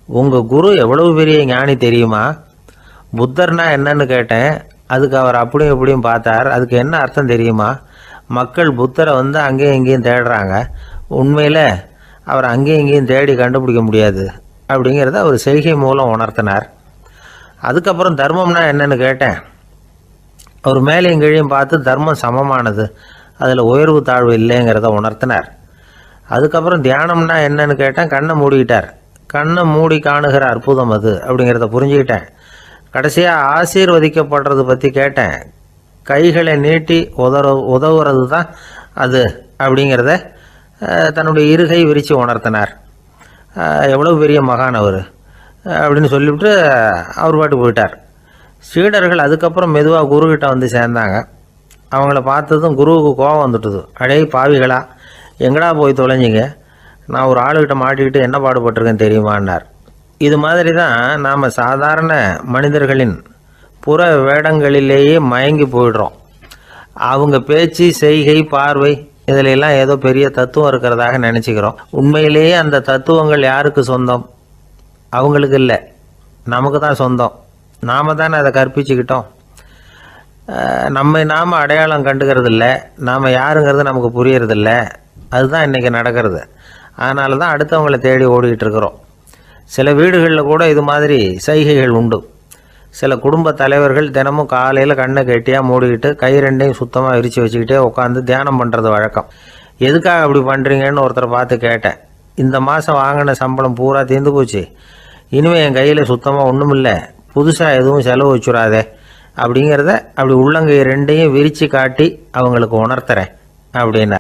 உங்கள் குரு எவ்வளவு பெரிய ஞானி தெரியுமா? புத்தர்னா என்னன்னு கேட்டேன். அதுக்கு அவர் அப்படியும் இப்படியும் பார்த்தார். அதுக்கு என்ன அர்த்தம் தெரியுமா? மக்கள் புத்தரை வந்து அங்கேயும் இங்கேயும் தேடுறாங்க. உண்மையில் அவர் அங்கேயும் இங்கேயும் தேடி கண்டுபிடிக்க முடியாது அப்படிங்கிறத அவர் செய்கை மூலம் உணர்த்தினார். அதுக்கப்புறம் தர்மம்னா என்னன்னு கேட்டேன். அவர் மேலேயும் கீழையும் பார்த்து தர்மம் சமமானது, அதில் உயர்வு தாழ்வு இல்லைங்கிறத உணர்த்தினார். அதுக்கப்புறம் தியானம்னா என்னன்னு கேட்டேன். கண்ணை மூடிக்கிட்டார். கண்ணை மூடி காணுகிற அற்புதம் அது அப்படிங்கிறத புரிஞ்சுக்கிட்டேன். கடைசியாக ஆசீர்வதிக்கப்படுறது பற்றி கேட்டேன். கைகளை நீட்டி உதவுறது தான் அது அப்படிங்கிறத தன்னுடைய இருகை விரித்து உணர்த்தினார். எவ்வளோ பெரிய மகான் அவர் அப்படின்னு சொல்லிவிட்டு அவர் பாட்டு போயிட்டார். சீடர்கள் அதுக்கப்புறம் மெதுவாக குருக்கிட்ட வந்து சேர்ந்தாங்க. அவங்கள பார்த்ததும் குருவுக்கு கோபம் வந்துட்டுது. அடே பாவிகளா, எங்கடா போய் தொலைஞ்சிங்க? நான் ஒரு ஆளுகிட்ட மாட்டிக்கிட்டு என்ன பாடுபட்டிருக்கேன் தெரியுமான்னார். இது மாதிரி தான் நாம் சாதாரண மனிதர்களின் புற வேடங்களிலேயே மயங்கி போயிடுறோம். அவங்க பேச்சு, செய்கை, பார்வை இதிலெல்லாம் ஏதோ பெரிய தத்துவம் இருக்கிறதாக நினச்சிக்கிறோம். உண்மையிலேயே அந்த தத்துவங்கள் யாருக்கு சொந்தம்? அவங்களுக்கு இல்லை, நமக்கு தான் சொந்தம். நாம் தானே அதை கற்பிச்சுக்கிட்டோம். நாம் அடையாளம் கண்டுக்கிறது இல்லை, நாம் யாருங்கிறது நமக்கு புரியறதில்ல. அதுதான் இன்றைக்கி நடக்கிறது. அதனால தான் அடுத்தவங்களை தேடி ஓடிக்கிட்டு இருக்கிறோம். சில வீடுகளில் கூட இது மாதிரி சைகைகள் உண்டு. சில குடும்ப தலைவர்கள் தினமும் காலையில் கண்ணை கெட்டியாக மூடிக்கிட்டு கை ரெண்டையும் சுத்தமாக விரித்து வச்சுக்கிட்டே உட்காந்து தியானம் பண்ணுறது வழக்கம். எதுக்காக அப்படி பண்ணுறீங்கன்னு ஒருத்தரை பார்த்து கேட்டேன். இந்த மாதம் வாங்கின சம்பளம் பூரா தீர்ந்து போச்சு, இனிமேல் என் கையில் சுத்தமாக ஒன்றும் இல்லை, புதுசாக எதுவும் செலவு வச்சுடாதே அப்படிங்கிறத அப்படி உள்ளங்கை ரெண்டையும் விரித்து காட்டி அவங்களுக்கு உணர்த்துறேன் அப்படின்னா.